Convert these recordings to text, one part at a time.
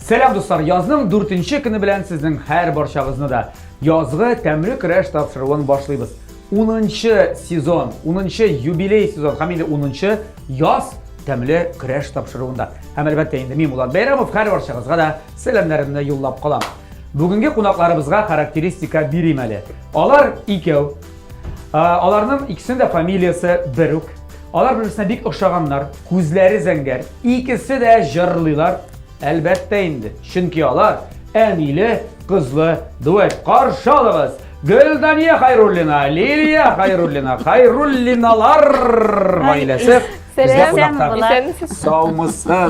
Selam dostlar, yazның 4-нче көне белән сезнең һәр барчагызны да язгы тәмле көрәш тапшыруын башлыйбыз. 10-нчы сезон, 10-нчы юбилей сезон, һәм инде 10-нчы яз тәмле көрәш тапшыруында. Һәм әлбәттә инде мин Булат Бәйрәмов һәр барчагызга да сәламнарымны юллап калам. Бүгенге кунакларыбызга характеристика бирим әле. Алар икәү. Аларның икесенең дә фамилиясе бер үк. Алар бер-берсенә бик охшаганнар, күзләре зәңгәр. Икесе дә җырлыйлар. Әлбәттә инде. Чөнки алар әниле, кызлы дуэт. Каршы алыгыз. Гөлдания Хайруллина, Лилия Хайруллина, Хайруллиналар гаиләсе.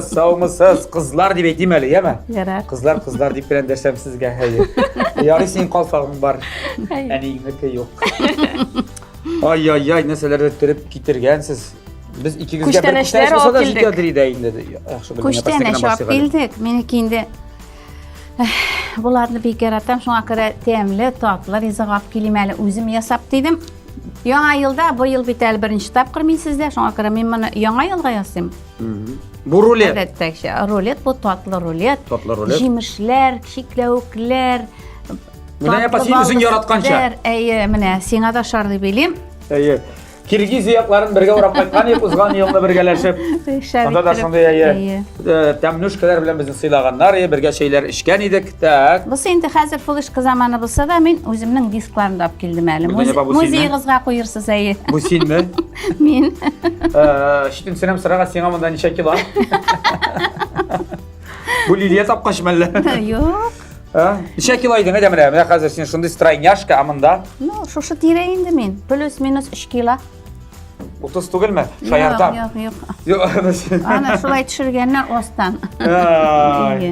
Саумысыз, кызлар дип әйтим әле, яме? Кызлар дип белән дәшәм сезгә. Ярый син калсагың бар. Әнигеке юк. Ай, нәрсәләрдә төреп китергәнсез. Biz ikigizga bir kuchtanesh bo'lsa da zikadrida endi yaxshi bilgan. Kuchtanesh olib keldik. Meniki endi bularni bekor atam, shunga ko'ra ta'mli, tatlı rizq olib kelimali o'zim yasab dedim. Yangi yilda bu yil bital birinchi topqir men sizda, shunga ko'ra men buni yangi yilga yozdim. Bu rulet. Rulet bu tatlı rulet. Jimishlar, kichiklavuklar. Bundan yapasın o'zing yaratgancha. Mana senga da shar deb bilim. Kirgiz yaqlarını birge uğrap qaytgan ек, uzgan yılda birgeleşip. Onda da şunday təmnüşkələr bilan bizni sıylaganlar, birge şeyler işkən idik. Bu endi hazır fleshka zamanı bolsa da men o'zimning disklarimni olib keldim әле. Muzeyingizga qo'yirsiz ayi. Bu senmi? Men. Şitin senem sıraga sena mında necha kilo? Bu Liliya tapqaşmalla. Yo'q. Necha kilo idin edemire? Мен hazır sen şunday straynyashka amında. No, şuşu tireyindi men. Plus minus 3 kilo. 30 tugilmi? Şayardan. Yo'q. Ana şulay tushirganlar ostdan.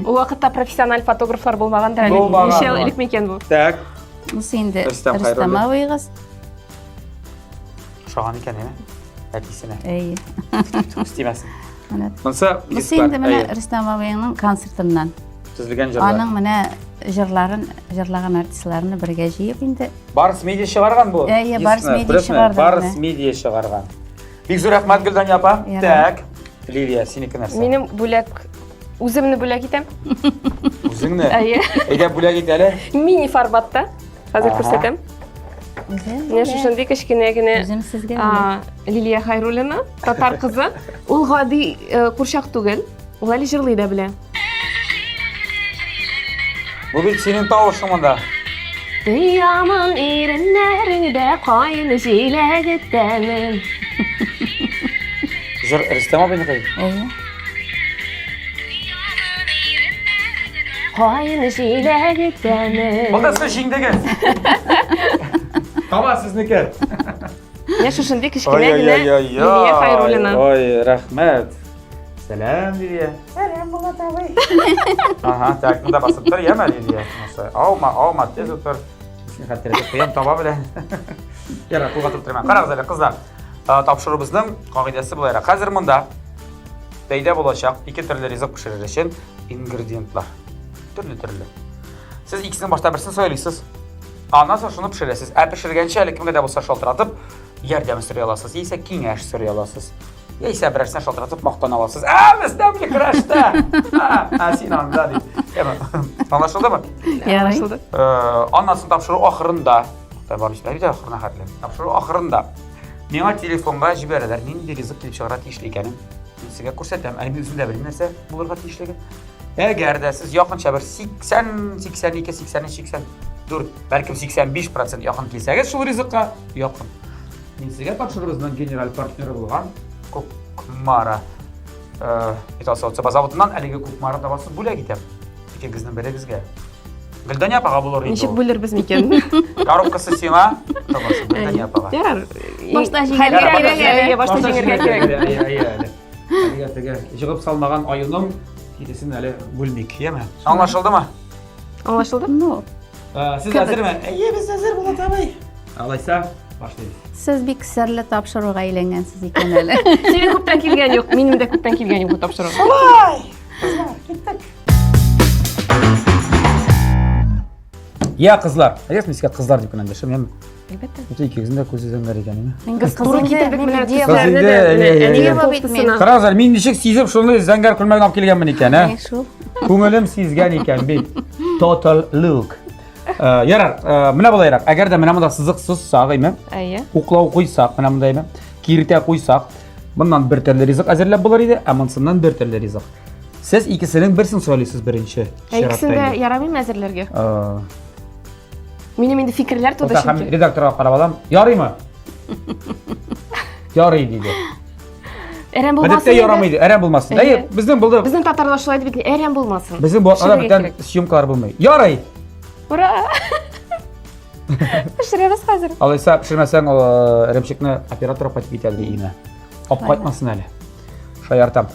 O vaqtda professional fotograflar bo'lmaganda necha yillik ekan bu? Tak. Bu endi Ristamoviy Şahan ekan yana. Atisine. İstemasin. Mana. Bunsa Bu endi mana Ristamoviyning konsertidan. Tuzilgan jırlar. Onun mana jırlagan artistlarni birga jiyib endi. Baris Media çıgargan bu. Baris Media çıgargan. Baris Media çıgargan. Big zo'r rahmat Güldan yapa. Tak. Liliya seniki narsa. Menim bo'lak o'zimni bo'lak etam. O'zingni? Ega bo'lak etali. Mini formatda. Hozir ko'rsatam. Mana shunday kichkinagina o'zim sizga Liliya Hayrullina, tatar qizi. U g'odiy qurshaq tugil. Ular jırlayda bilan. Bu bir senin tavuşun bunda. Dünyamın irinlerinde koyun jile gittemin. Jır Ristema beni koy. Koyun jile gittemin. O da siz şimdi gel. Tamam siz ne gel. Ne şu şimdi kişkine Liliya Hayrullina. Oy rahmet. Selam Liliya. Selam Bulat abi. Aha, takımda basıp dur yeme Liliya. Olma tez otur. Seni hatırlayıp koyayım tamam bile. Yara kulga tutturma. Qara güzel kızlar. Tapşırığımızın qaidasi bular. Hazır mında payda bulacaq iki türlü rizq pişirir için ingrediyentlar. Türlü. Siz ikisini başta birisini söyleyesiz. Ondan sonra şunu pişirəsiz. Pişirgənçə kimə də bolsa şaltıratıb yerdə sürüyə alasınız. Yeysə kingəş sürüyə alasınız. Yeysə birəsinə şaltıratıp maqtan alasınız. Müstəmli kırəşdə. Sin anında deyil. Anlaşıldı mı? Anlaşıldı. Anlasın tapşırıq axırında. Bir də axırına xərləyim. Tapşırıq axırında. Mənə telefonga jibərələr. Nindi rizq kilib çıxara tiyişləyənim. Sizə göstərəm. Əlim üzümdə bilim nəsə bulurğa tiyişləyən. Əgər də siz yaxınca bir 80, 82, 83, 84, belki 85% yaxın kilsəgəz şul rizqqa yaxın. Мен sizə tapşırığımızdan general partneri bulğan Kukmara İtalsavutsa zavodundan әлеге Kukmara davası бүләк итәм. İkigiznin biri bizgə. Güldan yapağa bulur indi. Ничек бүлербез микән? Коробкасы сиңа, табасы Güldan yapağa. Ярар. Башта җиңәргә Башта җиңәргә кирәк. Әлегә җыгып салмаган айының китесен әле бүлмик, яме? Anlaşıldı mı? Anlaşıldı? No. Siz hazırmı? Biz hazır Bulat abi. Alaysa başlayız. Siz bir sirli tapşırığa aylangansiz ekan әле. Senin көптән килгән юк, минем дә көптән килгән юк бу тапшырык. Olay! Kızlar, gittik. Ya kızlar. Ayas miska kızlar deyip önemli. Ben Elbette. bu ikisinde ko'zi zanglar ekan. Men To'g'ri qizimni keltirdik men bilan video qizlarni Qizingni, da iya. Nega ko'ptisini. Qaranglar, men nishik sezib shunday zangar qilmagan olib kelganman ekan, ha. shu. Ko'nglim sezgan ekan, bek. Total look. Yarar, mana bo'layroq. Agarda mana bunda siziqsiz sog'aymi? Ayya. O'qlov qo'ysak, mana bundaymi? Kirita qo'ysak, bundan bir turli rizq ajralab bo'lar edi, amansidan bir turli rizq. Siz ikkisining birsini so'raysiz birinchi. Ikkisini yaramaymi azirlarga? Mening endi fikrlar to'da O'ta ham shuncha. redaktorga qarab olam. Yoriymi? Yoriy deydi. Eran Odatda bo'lmasin. yoramaydi, aram bo'lmasin. Ay, bizning bo'ldi. Bizning tatarlashlaydi bitti. Eran bo'lmasin. Bizim bu arada bitan syomkalar bo'lmaydi. Yoray. Ura. Pishiramiz hozir. Alaysa pishirmasang, irimshikni operator qaytib ketadi deyina. Olib qaytmasin hali. Shu yartam.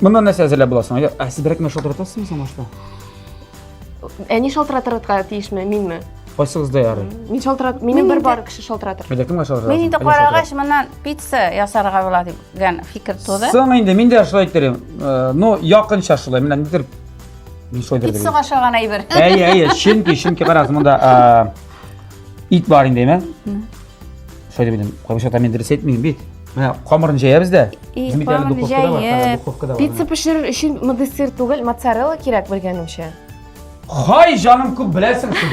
Bundan narsa hazırlab bo'lasan. Siz birakma sho'ltiratasizmi boshqa? Ani sholtiratga tegishmi, menmi? Qo'ysig'izda yoray. Men sholtirat, meni bir bor kishi sholtiratir. Kimga sho'ltiratasiz? Men endi qarag'ash mendan pitsa yasarga bo'ladigan fikr tug'di. So'ng endi menda shulay aytdim. No, yoqincha shulay. Men nedir? Men shulay dedim. Pitsa qashag'an ayber. Ay, shimki qarasiz bunda it bor deyman. Shulay dedim. Qo'yishga men dirset etmayman bit. Mana qomirni jayabizda. Qomirni jayib. Pitsa pishirish uchun modester tug'il, mozzarella kerak bo'lganimcha. Hay canım ko'p bilasan siz.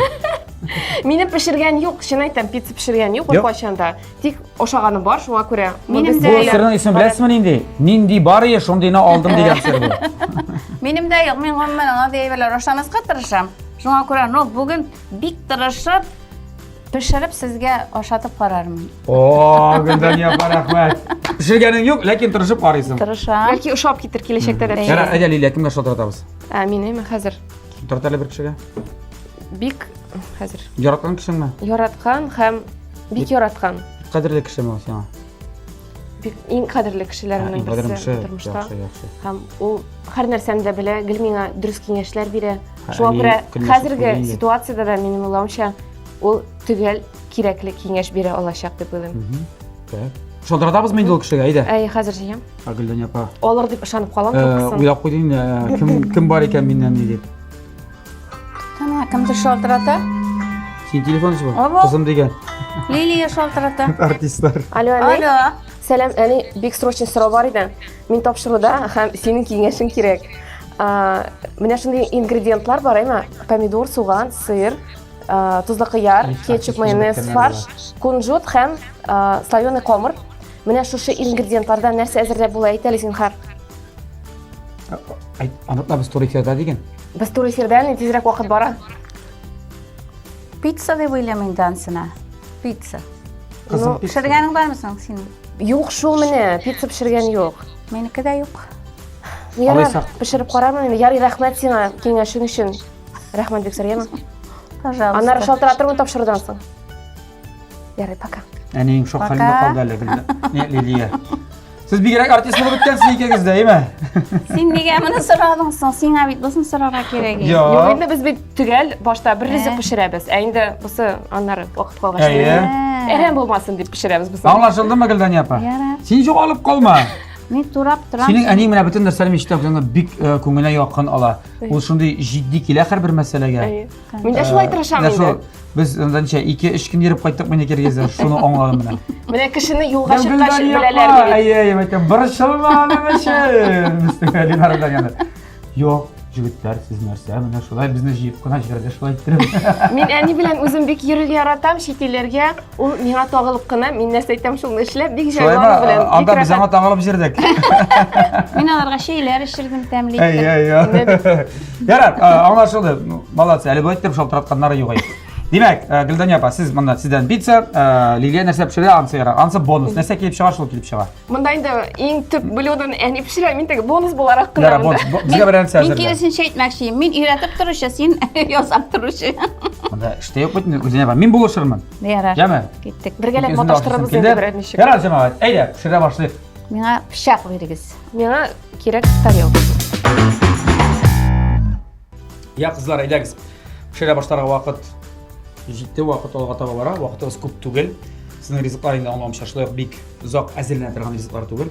Meni pishirgan yo'q, shuni aytam, pitsa pishirgan yo'q qachonda. Tik o'shag'ani bor, shunga ko'ra. Menimda Bu sirni ismini bilasizmi endi? Nindi bor ya, shundayni oldim degan sir bu. Menimda yo'q, men g'amman ona deyverlar, o'shanasqa tirisham. Shunga ko'ra, no, bugun bik tirishib pishirib sizga o'shatib qararman. Oo, Guldan yo'q, rahmat. Pishirganing yo'q, lekin tirishib qaraysan. Tirisham. Yoki o'sha olib ketir kelishakda deb. Yana ajaliga kimga sho'ltiratamiz? Menimi hozir. Tortali bir kishiga. Bik hozir. Yaratgan kishingmi? Yoratgan ham bik yoratgan. Qadrli kishimi sen? Bik eng qadrli kishilarimdan birisi turmushda. Ham u har narsani bila, menga durust kengashlar beradi. Shunga ko'ra hozirgi situatsiyada da mening o'ylamcha u tugal kerakli kengash bera olashaq deb o'ylayman. Sho'ltiratamiz men bu kishiga, ayda. Ay, hozircha ham. Guldan yopa. Olur deb ishonib qolam to'qqisin. O'ylab qo'yding, kim bor ekan mendan deb. Qana, kimdir sho'ltirata? Sen telefoningiz bor? Abo. Qizim degan. Liliya sho'ltirata. Artistlar. Alo, Alo. Salam, ani bek srochniy so'rov bor edi. Men topshiruvda ham sening kengashing kerak. Mana shunday ingrediyentlar bor, pomidor, so'g'on, sir, tuzli qiyar, ketchup, mayonez, farsh, kunjut ham slaveniy qomir. Mana shu ingrediyentlardan narsa azirlab bo'lay aytalising har. Aniqlab biz to'g'ri efirda degan. Biz to'g'ri efirdan tezroq vaqt boradi. Pitsa deb o'ylayman dansini. Pitsa. Qizim, Pishirganing bormi sening? Yo'q, shu meni pitsa pishirgan yo'q. Menikida yo'q. Yarar, pishirib qo'raman. Yari rahmat senga kengashing uchun. Rahmat deb so'rayman. Пожалуйста. Anar sholtiratirman topshiruvdan so'ng. Yaray, paka. Aning shu holingda qolganlar. Ne Liliya. Siz bir kerak artist bo'lib o'tgansiz ikkingiz-da, deymi? Sen nega buni so'rading? Sen ham bitmasini so'rarga kerak. Yo'q, endi biz bir tugal boshda bir rizq pishiramiz. Endi busi anlari vaqt qolg'achda. Eran bo'lmasin deb pishiramiz biz. Anglashildimi Guldan yopa? Yarar. Sen yo'qolib qolma. Men turab turam. Sening aning mana butun narsalarni eshitib turganda bik ko'ngilga yoqqan ola. U shunday jiddiy kelar har bir masalaga. Menda shulay tirasham endi. Biz undancha 2-3 kun yurib qaytdik meni kirgizdi. Shuni angladim bilan. Mana kishini yo'g'ashib qashib bilalar. Ay, aytdim, bir shilma nima shin. Mustaqillik naridan yana. Yo'q, jigitlar siz narsa, mana shulay bizni yeb qana yerda shulay aytdim. Men ani bilan o'zim bek yurib yaratam shetillarga. U menga tog'ilib qana, men narsa aytam shuni ishlab bek javoni bilan. Anda biz ham tog'ilib jirdik. Men ularga şeyler ishirdim tamlik. Ay. Yarar, anlaşıldı. Молодцы. Ali bu aytdim sho'ltiratganlari yo'q edi. Demak, Guldan yopa, siz mana sizdan pitsa, Liliya narsa pishiradi, ansa yarar. Ansa bonus. Narsa kelib chiqar, shu kelib chiqar. Bunda endi eng tip blюдоni ani pishiraman, mentaga bonus bo'laroq Yarar, qilaman. bonus. Bizga bir narsa Men hazırla. kelishincha aytmoqchiyim. Men uyratib turishi, sen yozib turishi. Bunda ishda yo'q bitni, o'zing yopa. Men bo'lishirman. Yarar. Jami. Ketdik. Birgalab motoshtiramiz endi bir nishik. Yarar jamoat. Ayda, pishira boshlaylik. Menga pishaq berigiz. Menga kerak tarelka. Ya qizlar, aydagiz. Pishira boshlarga vaqt yetdi, vaqt olg'a to'g'ri bora, vaqtimiz ko'p tugul. Sizning rizqlaringdan olmoqcha, shunday bek uzoq azillantirgan rizqlar tugul.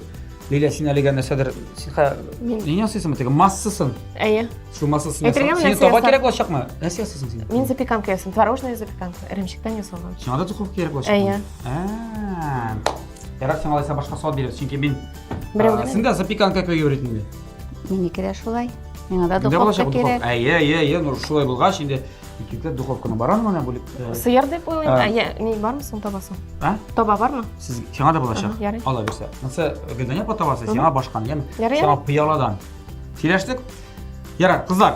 Leyla sen әлегә нәрсәдер син ясыйсыңмы теге массасын? Әйе. Шу массасын Әйтергәме, ясап. Син нәрсә таба ясап? кирәк булачакмы? Нәрсә ясыйсың син? Мин запеканка ясыйм, творожная запеканка, эремчектән ясалган. Сиңа да духовка кирәк булачакмы? Әйе. Ярар сиңа алайса башка сават бирәбез, чөнки мин Берәүгә. син дә запеканка көйгә бирәтин инде. Минеке дә шулай. Миңа да Инде духовка булачак кирәк. Әйе, ну шулай булгач инде икегә духовканы баран менә бүлек. Сыер дип уйлыйм. А. Әйе, ни бармы соң табасың? А? Таба бармы? Сиз сиңа да булачак. Ага, ярый. Ала бирсә. Нәрсә гөлдәнә потабасы сиңа башкан, яме. Ярый, Сиңа ярый. пыяладан. Сөйләштек? Ярар, кызлар.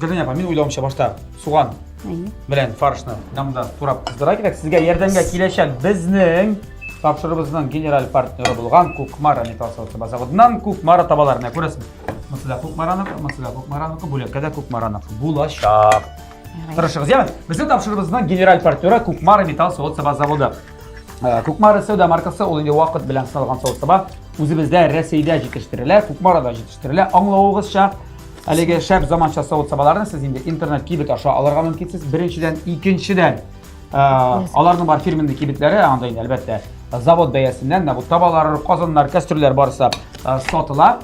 Гөлдәнә апа, мин уйлавымча башта суган Әйе. белән фаршны дамда турап кыздыра кирәк. Сезгә ярдәмгә киләчәк безнең тапшырыбызның генераль партнеры булган Кукмара металл заводыннан Кукмара табаларына күрәсез. Мәсәлән, Кукмараныкы бүләккәдә Кукмараныкы булачак. Тырышыгыз, яме? Безнең тапшырыбызның генераль партнеры Кукмара металл заводы. Кукмара сәүдә маркасы ул инде вакыт белән сыналган савыт. Үзебездә Рәсәйдә җитештерелә, Кукмарада җитештерелә. Аңлавыгызча, әлеге шәп заманча савыт сабаларын сез инде интернет кибет аша алырга мөмкинсез. Беренчедән, икенчедән аларның бар фирменный кибетләре, анда инде әлбәттә завод бәясеннән бу табалар, казаннар, кастрюльләр барысы сатыла.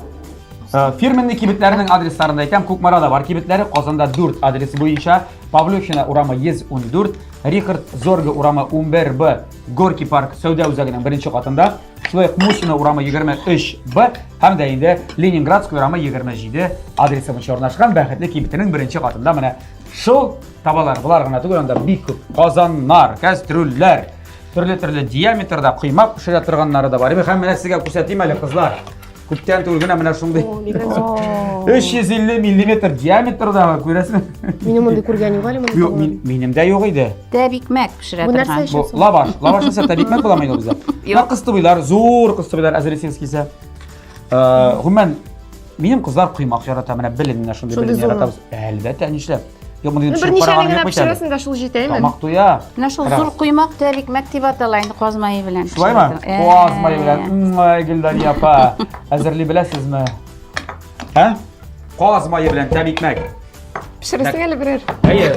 Фирменный кибетләрнең адресларында икән, Кукмарада бар кибетләре, Казанда 4 адресы буенча, Павлюхина урамы 114, Рихард Зорге урамы 11Б, Горький парк сәүдә үзәгенең беренче катында, шулай ук Мусина урамы 23Б һәм дә инде Ленинградский урамы 27 адресы буенча урнашкан бәхетле кибетенең беренче катында менә шул табалар, булар гына түгел, анда бик күп казаннар, кастрюльләр, төрле диаметрда коймак пешерә торганнары да бар. Һәм менә сезгә күрсәтим әле кызлар. Күптән түгел генә менә шундый 350 мм диаметрда күрәсезме? Минем монда күргән юк әле монда. Юк, минем дә юк иде. Тәбикмәк пешерә Бу нәрсә торган. өчен? Бу лаваш нәрсә тәбикмәк буламы инде бездә? Юк. Кыстыбыйлар, зур кыстыбыйлар әзересинскийся. Гомумән минем кызлар коймак ярата, менә белин менә шундый Шундый белин зур. яратабыз. Әлбәттә, нишләп? Юк, моны Берничә генә пешерәсең дә шул җитәме? Тамак туя. Менә шул зур коймак тәбикмәк дип атала инде казмайы белән. Шулаймы? Казмай белән. Гөлдәни апа, әзерли беләсезме? Хә? Казмай белән тәбикмәк. Пешерәсең әле берәр. Әйе.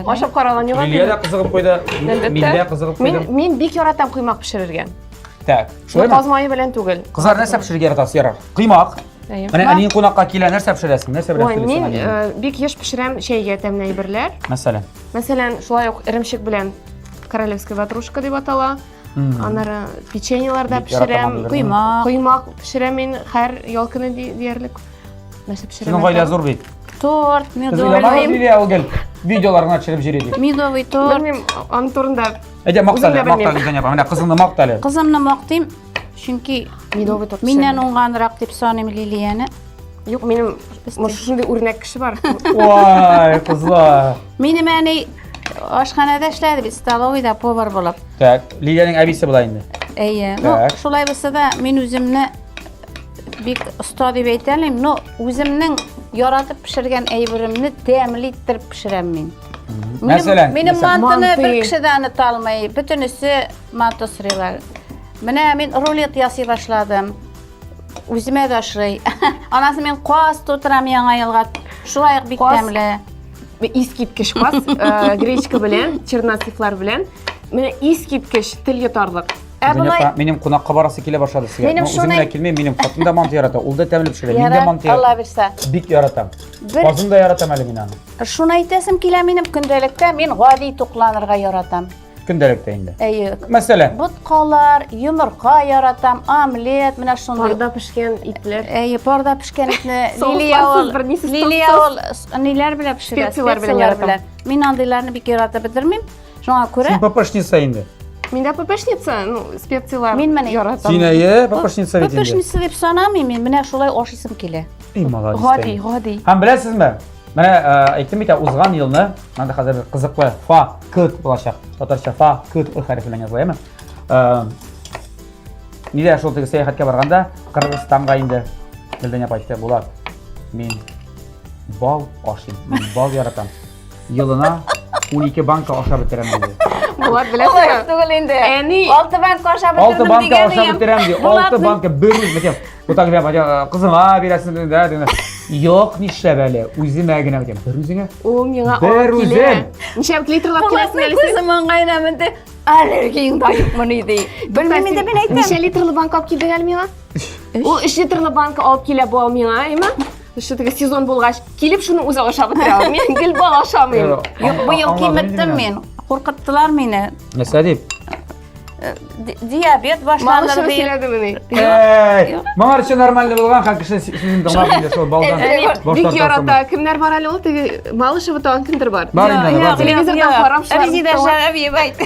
Ашап караган юк Лилия да әле. кызыгып куйды. Мин дә кызыгып куйдым. Мин бик яратам коймак пешерергә. Так, Шулай шулаймы? казмайы белән түгел. Кызлар нәрсә пешерергә яратасыз, ярар? Коймак. Әйе. Менә әниң кунакка килә, нәрсә пешерәсең? Нәрсә белән Ой, мин пешерәсең? бик еш пешерәм чәйгә тәмле әйберләр. Мәсәлән. Мәсәлән, шулай ук эремчек белән королевская ватрушка дип атала. Аннары печеньеларда Бик яратам пешерәм. аны. Коймак. Коймак пешерәм мин һәр ял көне диярлек. Нәрсә пешерәм? Синең гаилә зур бит. Торт, Без уйламагыз медовый. Лилия ул видеоларына төшереп җире ди. Медовый торт. Белмим, аны турында Әйдә макталы, Үзем дә белмим. Гөлдәни апа, менә кызыңны макталы. Кызымны мактыйм, чөнки медовый торт. миннән уңганрак дип саныйм Лилияны. Юк, минем шундый үрнәк кеше бар. Вай, кызлар. Минем әни ашханәдә эшләде бит, столовыйда повар булып. Так, Лилияның әбисе була инде. Әйе. Так. Шулай булса да мин үземне бик оста дип әйтәлим, но үземнең яратып пешергән әйберемне тәмле иттереп пешерәм мин. Мәсәлән, Минем мантыны Манты. бер кешедән ота алмый, бөтенесе манты сырыйлар. Менә мин рулет ясый башладым. Үземә дә ашый. Анасы мен каз тутырам яңа елга. Шулай ук бик Каз. тәмле. Искиткеч каз, гречка белән, черносливлар белән. Менә искиткеч тел йотарлык. Булай Минем кунакка барасы килә башлады сезгә. Минем Үземә шунай- килмәй, минем хатын да манты ярата. Ул да тәмле пешерә. Мин дә ярат, манты Алла ярата. бирсә. Бик яратам. Бер Казын да яратам әле мин аны. шуны әйтәсем килә минем көндәлектә, мин гади тукланырга яратам. Көндәлектә инде. Әйе. Мәсәлән, Буткалар, йомырка яратам, омлет, менә шундый. Парда пешкән итләр. Әйе, парда пешкән итне Соусларсыз, Лилия ул, бернисез Лилия ул ниләр белән пешерә? Специялар белән яратам. Мин андыйларны бик яратып бетермим. Шуңа күрә син папашница инде. Миндә папашница, ну, специялар Мин менә яратам. Син әйе, папашница бит инде. Папашница дип санамыйм мин, менә шулай ашыйсым килә. Эй, молодец. Гади, гади. Һәм беләсезме? Менә әйттем бит, узган елны, монда хәзер бер кызыклы фа кыт булачак. Татарча фа кыт хәрефе белән язылаймы? Нидә шул теге сәяхәткә барганда, Кыргызстанга инде. Гөлдәни апа әйтте, Булат, мин бал ашыйм, мин бал яратам. Елына 12 банка ашап бетерәм диде. Булат беләсеңме? Түгел инде. Әни. 6 банка ашап 6 банка дигән ашап бетерәм ди. 6 банка бер үз бетәм. Бу так дип, кызыңа бирәсең диде. Юк, нишләп әле? Үземә генә бетәм. Бер үзеңә. О, миңа Бер алып үзем. килә. Ничә литрлап киләсең әле син? Күзем аңгайна менде. Аллергияң да юкмы диде. Белмим инде мин әйтәм. Ничә литрлы банка алып килдең әле миңа? Ул 3 литрлы банка алып килә бу миңа, әйме? Şu teге сезон булгач, килеп шуны үзе ашап бетерә. Мен гел бал ашамыйм. Yok bu yıl kıymettim men. Korkuttular meni. Нәрсә дип? Diyabet Малыш başlanır diye. сөйләде менә. Моңар өчен нормально булган, һәм кеше сезнең тыңлап инде шул балдан. Бик ярата. Кемнәр бар әле ул теге Малышева тагын кемдер бар. Бар инде, бар. Телевизордан карап шулар. Резидә шәрәби бәйт.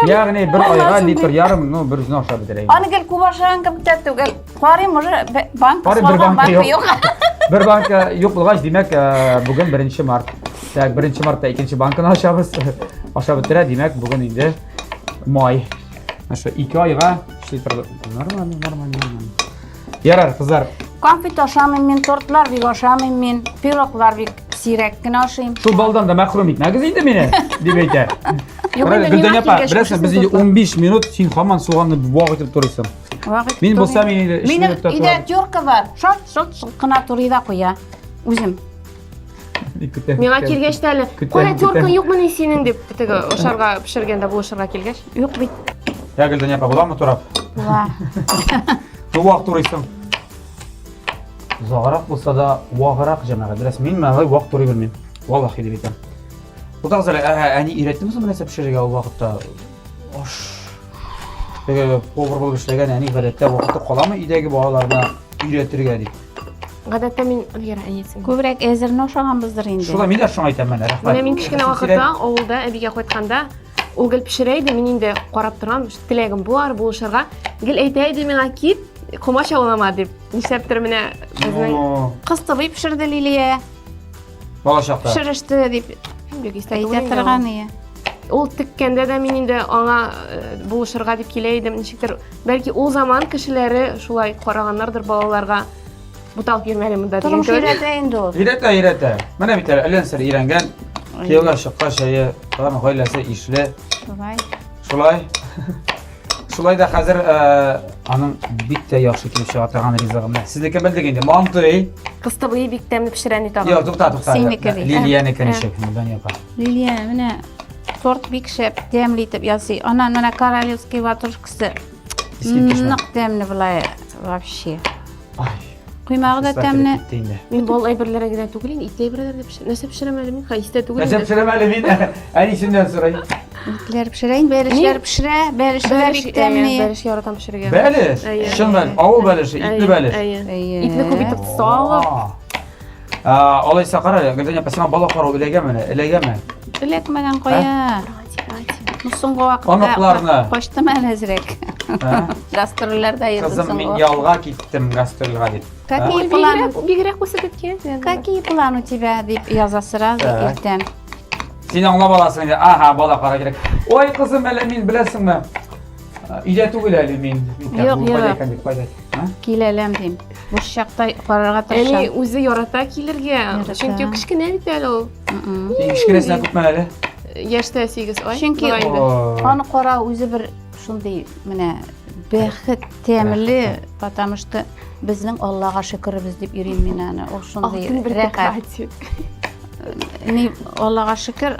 Ягъни bir ayga litr yarım, no bir zina aşağı bitireyim. Ani gel kubaşan kim tettu gel. Qarayım może bank Qarayım, bir banka yok. Bir banka yok bulgaç demek bugün 1 Mart. Yani 1 Mart'ta 2 bankını aşağı bitirə demek bugün indi may. Şu 2 ayga litr normal. Yarar kızlar. Konfet aşamım men, tortlar bik aşamım men, piroklar bik sirek gine aşayım. Şu baldan da mahrum etməgiz indi meni deb aytə. Yok Qarayın, indi Gülden nima yapa, kengəş biləsən biz indi 15 minut sen haman soğanı vaqt turursan. Men bolsam indi 3 Benim minutda ide tyorka var. Şot qına turida qo'ya. O'zim. Миңа килгәч тә әле. Кая тёркаң юкмы ни синең дип теге ашарга пешергәндә бу ашарга килгәч. Yok bit. Ya Gülden yapa bulamı turap? Va. Bu vaqt turursan. Zağıraq bolsa da vağıraq jamağa. Biləsən men məğəy vaqt turay bilməm. Vallahi deb aytam. Bu da zələ ani öyrətdiniz mi nəsə pişirəyə o vaqtda? Oş. Təgə povur bulub işləgən ani ғadətdə vaqtda qalamı idəgi bağlarına öyrətirgə deyib. Гадәттә мин өлгәрә әйетсем. Көбрәк әзерне ашаганбыздыр инде. Şurada мен дә шуңа әйтәм менә, рәхмәт. Менә мин кичкенә вакытта авылда әбигә кайтканда, ул гел пешерә иде, мин инде карап торам, теләгем булар булышырга. Гел әйтә иде миңа кит, комач алама дип. Нишләптер менә безнең Кыз табып пişirdi Liliye. Bala şaqta. Pişirişti dip бик әйтә торган ие. Ул теккәндә дә мин инде аңа булышырга дип килә идем. Ничектер, бәлки ул заман кешеләре шулай караганнардыр балаларга. Буталып йөрмәле монда дигән Тормыш кебек. өйрәтә инде ул. Öyrətə. Mənə bitər, ələnсər öyrəngən. Kiyəvə şıqqa şeyi, tamam qayləsə işlə. Şulay. Şulay. Şulay da hazır anın bittə yaxşı kilib çığa tağan rizqimdə. Sizdəki bildik indi mantı. Кыз табыйы бик тәмле пешерә ни тагын. Yox, to'xta. Seyniki deyil. Liliyanıkini çək, bundan yapar. Liliye менә торт бик шәп, тәмле итеп ясый. Анан менә королевский ватрушкасы. Нык тәмле булай вообще. Ay. Куймагы да тәмле. Мин бал әйберләре генә түгел, инде ит әйберләре дә пешерә. Нәрсә пешерәм әле мин? Хәйстә түгел. Nəsə pişirəməli min? Ən iyisindən sorayım. Итләр пешерәйин, бәлешләр пешерә, бәлешләр бик тәмле. Бәлеш яратам пешерергә. Bəliş. Şın bəliş, avul bəlişi, itli bəliş. Итне күп итеп салып. Olaysa qara, Gülden yapa, sen bala qara eləyəmə. Эләкмәгән кая. Соңгы вакытта Оныкларны. качтым әле әзрәк. Гастрольләрдә Kızım йөрдем min соңгы. yalğa gittim gastrolga deyip. Бигрәк күрсәткән. Какие планы у тебя дип яза сразу Так. иртән. Sen аңлап аласың инде. Aha, bala qara керек. Ой, кызым, әле мин беләсеңме? Өйдә түгел әле мин. Юк. Киләләм дим. Бу чакта карарга Әни тырышам. үзе ярата килергә. Ярата. Чөнки кичкенә бит әле ул. Кичкенәсенә күпме әле? Яшьтә 8 ай. Чөнки Була инде. аны кара үзе бер шундый менә бәхет тәмле, потому что безнең Аллага шөкербез дип йөрим мин аны. Ул шундый Алтын бер рәхәт. тәкъдим. Ни Аллага шөкер,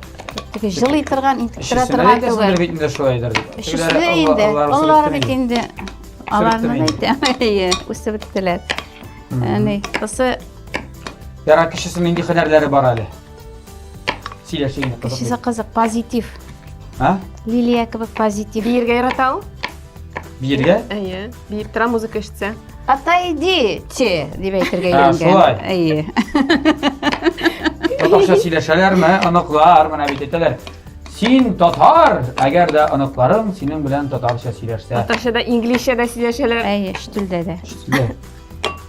теге җылый торган, интектә Шүрә торган түгел. битендә шулайдыр. Шүрә инде, алар бит инде аларны да әйтәм. Үсеп беттеләр. Әни, кысы Яра кешесенең нинди һөнәрләре бар әле? Сөйләшегез. кешесе кызык, позитив. Ha? Лилия кебек позитив. Биергә ярата ул? Биргә? Әйе. Биеп тора музыка ишетсә. Отойди, че, дип әйтергә Ha, өйрәнгән. шулай. Әйе. Татарча сөйләшәләрме? Аныклар, менә бит әйтәләр. Син татар, әгәр дә аныкларың синең белән татарча сөйләшсә. Татарчада, инглизчәдә сөйләшәләр. Әйе, штүлдә дә. Шулай.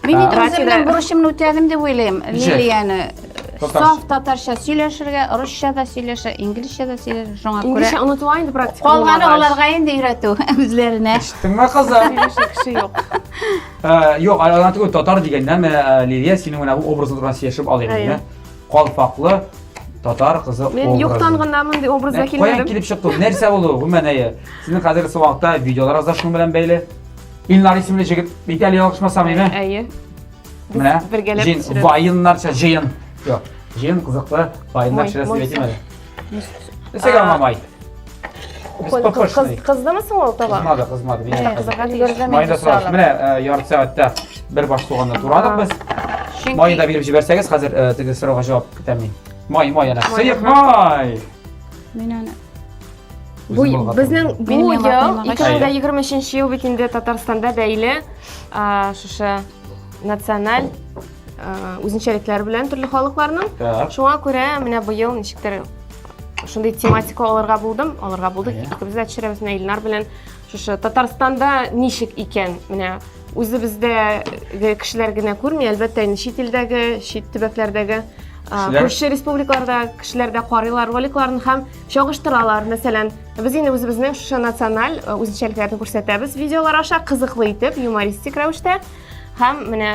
Мин инде Россиядә- үзем белән бурычымны үтәдем дип уйлыйм. Ничек? Лилияны Татарча. саф татарча сөйләшергә, русча да сөйләшә, инглизчә дә сөйләшә. Шуңа Инглизчә күрә онытыла инде практика. калганы аларга инде өйрәтү үзләренә. Иштеңме кызым? Сөйләшә кеше юк. Юк, аны түгел татар дигәндән Лилия синең менә бу образны турында сөйләшеп алыйм Әйе. инде. Калфаклы татар кызы образы. Мен юктан гына мондый образга Каян килмәдем. килеп чыкты? Нәрсә булды? Бу мәнәе. Синең хәзерге вакытта видеолар азашның белән бәйле. Илнар исемле җегет Италия ялгышмасам име? Әйе. Менә бергәләп җин пешерәбез. ваеннарча җыен. Юк, җыен кызыклы ваеннар Май, чирәсе май бетмәде. Нәсәгә мамай? Kızdı mısın o taba? Kızmadı. Qiziqqa tegirdim. Mayda so'rash. Mana yarım saatda bir bosh so'g'anda turadiq biz. Mayda berib jibersangiz, hozir tigi so'rovga javob kutaman. Moy yana. Siyiq moy. Men ana Bu bizning bu Benim yil yomg'irlarim 2023-yil bitinde Tataristonda deyli şuşa nasional o'zinchaliklar bilan turli xalqlarning. Tak. Shunga ko'ra mana bu yil nechikdir shunday tematika olirga bo'ldik. Ikkimiz tushiramiz Elnar bilan shusha Tataristonda nechik ekan, mana o'zi bizda kishilargina ko'rmay, albatta chet eldagi, chet tubaklardagi qo'shni respublikalarda kishilarda qorilar roliklarni ham sho'g'ishtiralar. Masalan, biz endi o'zimizning shusha nasional o'zinchaliklarni ko'rsatamiz. Videolar osha qiziqli etib, humoristik ravishda ham mana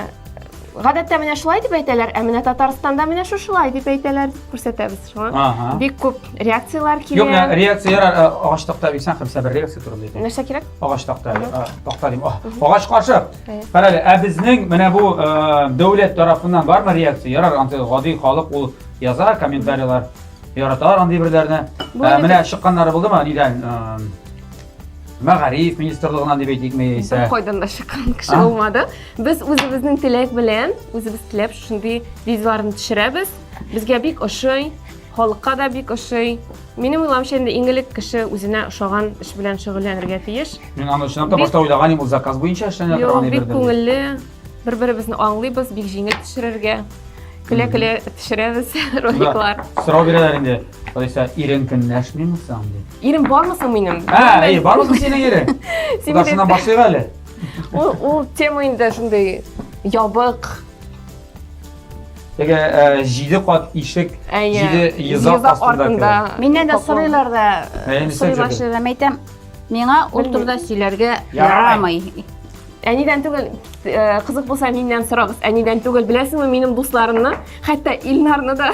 g'adatda mana shulay deb aytalar, mana Tataristonda mana shulay deb aytalar deb ko'rsatamiz. Bek ko'p reaksiyalar Yo'q, kelyapti. reaksiya og'och to'xtabiksan, qilsa bir reaksiya turib deydi. Nima kerak? Og'och to'xtadim. Og'och qoshib. Qarali, bizning mana bu davlat tomonidan bormi reaksiya? Yarar, oddiy xalq u yozar, kommentariyalar yaratar, andi birlarni. Mana chiqqanlari bo'ldimi? Nidan? Mag'arif ministerligidan deb aytdikmi esa? Qo'ydan chiqqan kishi bo'lmadi. Biz o'zimizning tilak bilan, o'zimiz tilab shunday videolarni tushiramiz. Bizga bek o'shay, xalqqa da bek o'shay. Mening o'ylamimcha endi ingliz kishi o'zini o'shagan ish bilan shug'ullanirga tegish. Men ana shunday boshda o'ylaganim u zakaz bo'yicha ishlanib Yo'q, turgan bek edi. ko'ngilli, bir-birimizni anglaymiz, bek yengil tushirarga. Kule tushiramiz roliklar. So'rov beralar endi. Oysa irinkinlashmaymisan deb. Erim bormasa mening? Ha, bormi sening yering? Shundan boshlaygali. U tema endi shunday yobiq. Ega jidi qot eshik, jidi yizoq ostida. Mendan da so'raylarda so'rashlar aytam. Menga o'rtada sizlarga yaramay. Anidan tugul qiziq bo'lsa mendan so'rag'iz. Anidan tugul bilasizmi mening do'stlarimni, hatto Elnarni da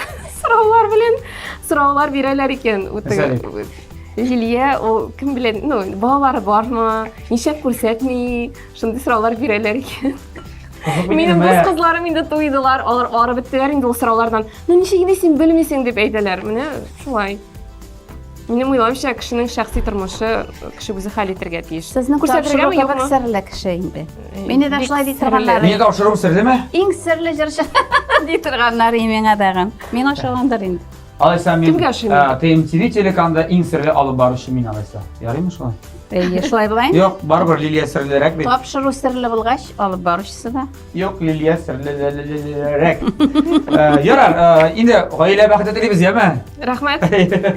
so'rovlar beralar ekan. Liliya o kim bilan, bolalari bormi? Nishab ko'rsatmi? Shunday so'rovlar beralar ekan. Mening do'st qizlarim endi to'ydilar, olib bitdilar endi o so'rovlardan. Nishga desang bilmaysan deb aytdilar. Mana shulay. Mening o'ylamimcha kishining shaxsiy turmushi kishi o'zi hal etirga tegish. Sizni ko'rsatirganmi yo'qmi? Sirli kishi endi. Menda shulay deytirganlari. Menga o'xsharim sirlimi? Eng sirli jirshi deytirganlari menga dag'an. Men o'shagandir endi. Alaysan men TMTV telekanalda eng sirli olib borishi men alaysan. Yaraymi shulay? Shulay bo'laymi? Yo'q, baribir Liliya sirliroq deb. Topshiruv sirli bo'lgach, olib borishsizda. Yo'q, Liliya sirliroq. Yarar, endi oila baxti tilaymiz, yami? Rahmat.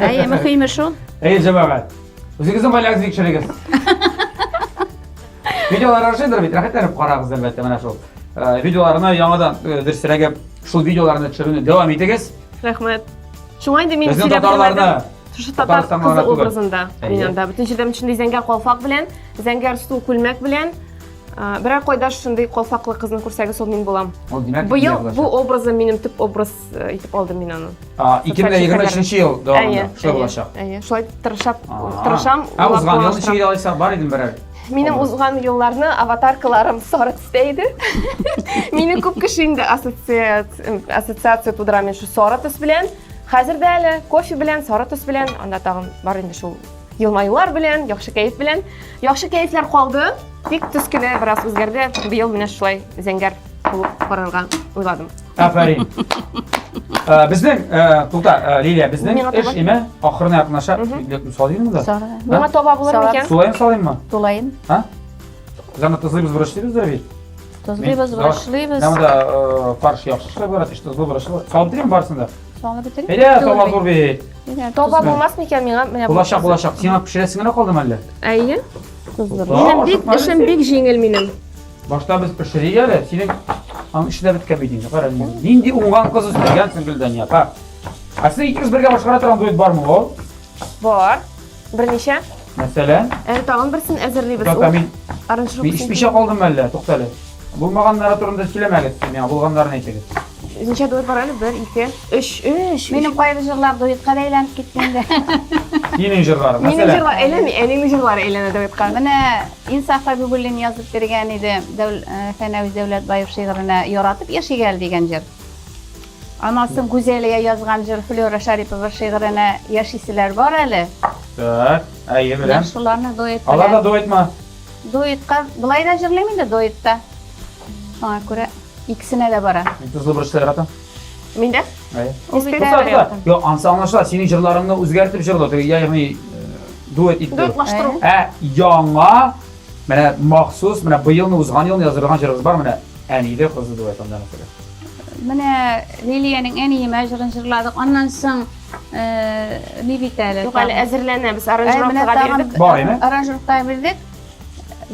Ay, muhimi shu. Jamoat. O'zingizni boylagingizni tekshirasiz. Videolar arshindir, rahatlanib qarag'iz albatta mana shu. Videolarni yangidan dirsiraga shu videolarni tushirishni davom etasiz. Rahmat. Shunga endi men Bizning tatarlarni shu tatar qizi obrazida menda butunchidan shunday zangar qo'lfoq bilan, zangar stul ko'lmak bilan birar qo'yda shunday qo'lfoqli qizni ko'rsangiz men bo'lam. Bu yil bu obrazni mening tip obraz etib oldim men uni. 2023-yil davomida shu bo'lacaq. Shulay tirisham. O'zgan yil ichiga olsak bor edim birar. Mening o'zgan yo'llarni avatarkalarim sora tusdaydi. Meni ko'p kishi endi assotsiatsiya tudiraman shu sora tus bilan. Hozirda hali kofe bilan, sora tus bilan, unda tag'in bor endi shu yilmaylar bilan, yaxshi kayf bilan. Yaxshi kayflar qoldi. Tik tuskina biroz o'zgardi. Bu yil mana shulay zangar bo'lib qaralgan o'yladim. Afarin. Bizning to'xta Liliya, bizning ish ema oxirina yaqinlashib, so'radingmi? Nima to'g'ri bo'lar ekan? So'laymi? To'layin. Ha? Zana tuzlaymiz, burishlaymiz, darabi. Tuzlaymiz, burishlaymiz. Namada farsh yaxshi ishlab boradi, ishda tuzlab burishlar. Solib biring barsında. Solib biring. Ela, to'g'ri zo'rbi. To'g'ri bo'lmasmi ekan menga? Mana Bo'lashaq. Sen pishirasingmi qoldim hali? Ayni. Mening ishim bek yengil mening. Boshda biz pishiraylik, sening ham ishda bitgan eding. Qara, nindi ungan qiz istagansan bildan ya. Ha. Asli ikkingiz birga boshqara turgan do'yt bormi o? Bor. Bir necha? Masalan, tag'in birsini azirlaymiz. Men ish pisha qoldim hali, to'xtali. Bo'lmaganlari turunda kelamagiz, men bo'lganlarini aytasiz. Necha do'yt bor hali? 1, 2, 3. Mening qo'yibjirlar do'yitga aylanib ketganda. Mening jirlarim, masalan. Mening jirlar ening jirlari aylanadi do'yitga. Mana Insaf Habibulin yozib bergan edi, Fanaviy Davlatboyev she'rini yoratib yashagan degan jir. Anasi Go'zaliga yozgan jir Flora Sharipova she'rini yashaysizlar bor hali. Так, әйе беләм. Yaxshilarni duet Алар да bilan. дуэт ма? Duetga bulay da jırlaymayın da duetda. Ona göre ikisine de bara. Tuzlu bir işler yaratам. Minda? Әйе. O bir Tusa tane- da. Yo, ansa anlaşılan senin jırlarыңны үзгәртеп җырлау. Ягъни дуэт итте. Дуэтлаштыру. Яңа менә махсус, менә быелны узган елны язылган җырыбыз бар менә. Әниде кызы дуэт анда мәсәлән. Mene Lilia'nın en iyi mecrını jırladık. Ondan sonra ne biteli? Yok hali әзерләнә, biz Ay, mene aranjировкага бирдек. Бар име? aranjörlükte bildik.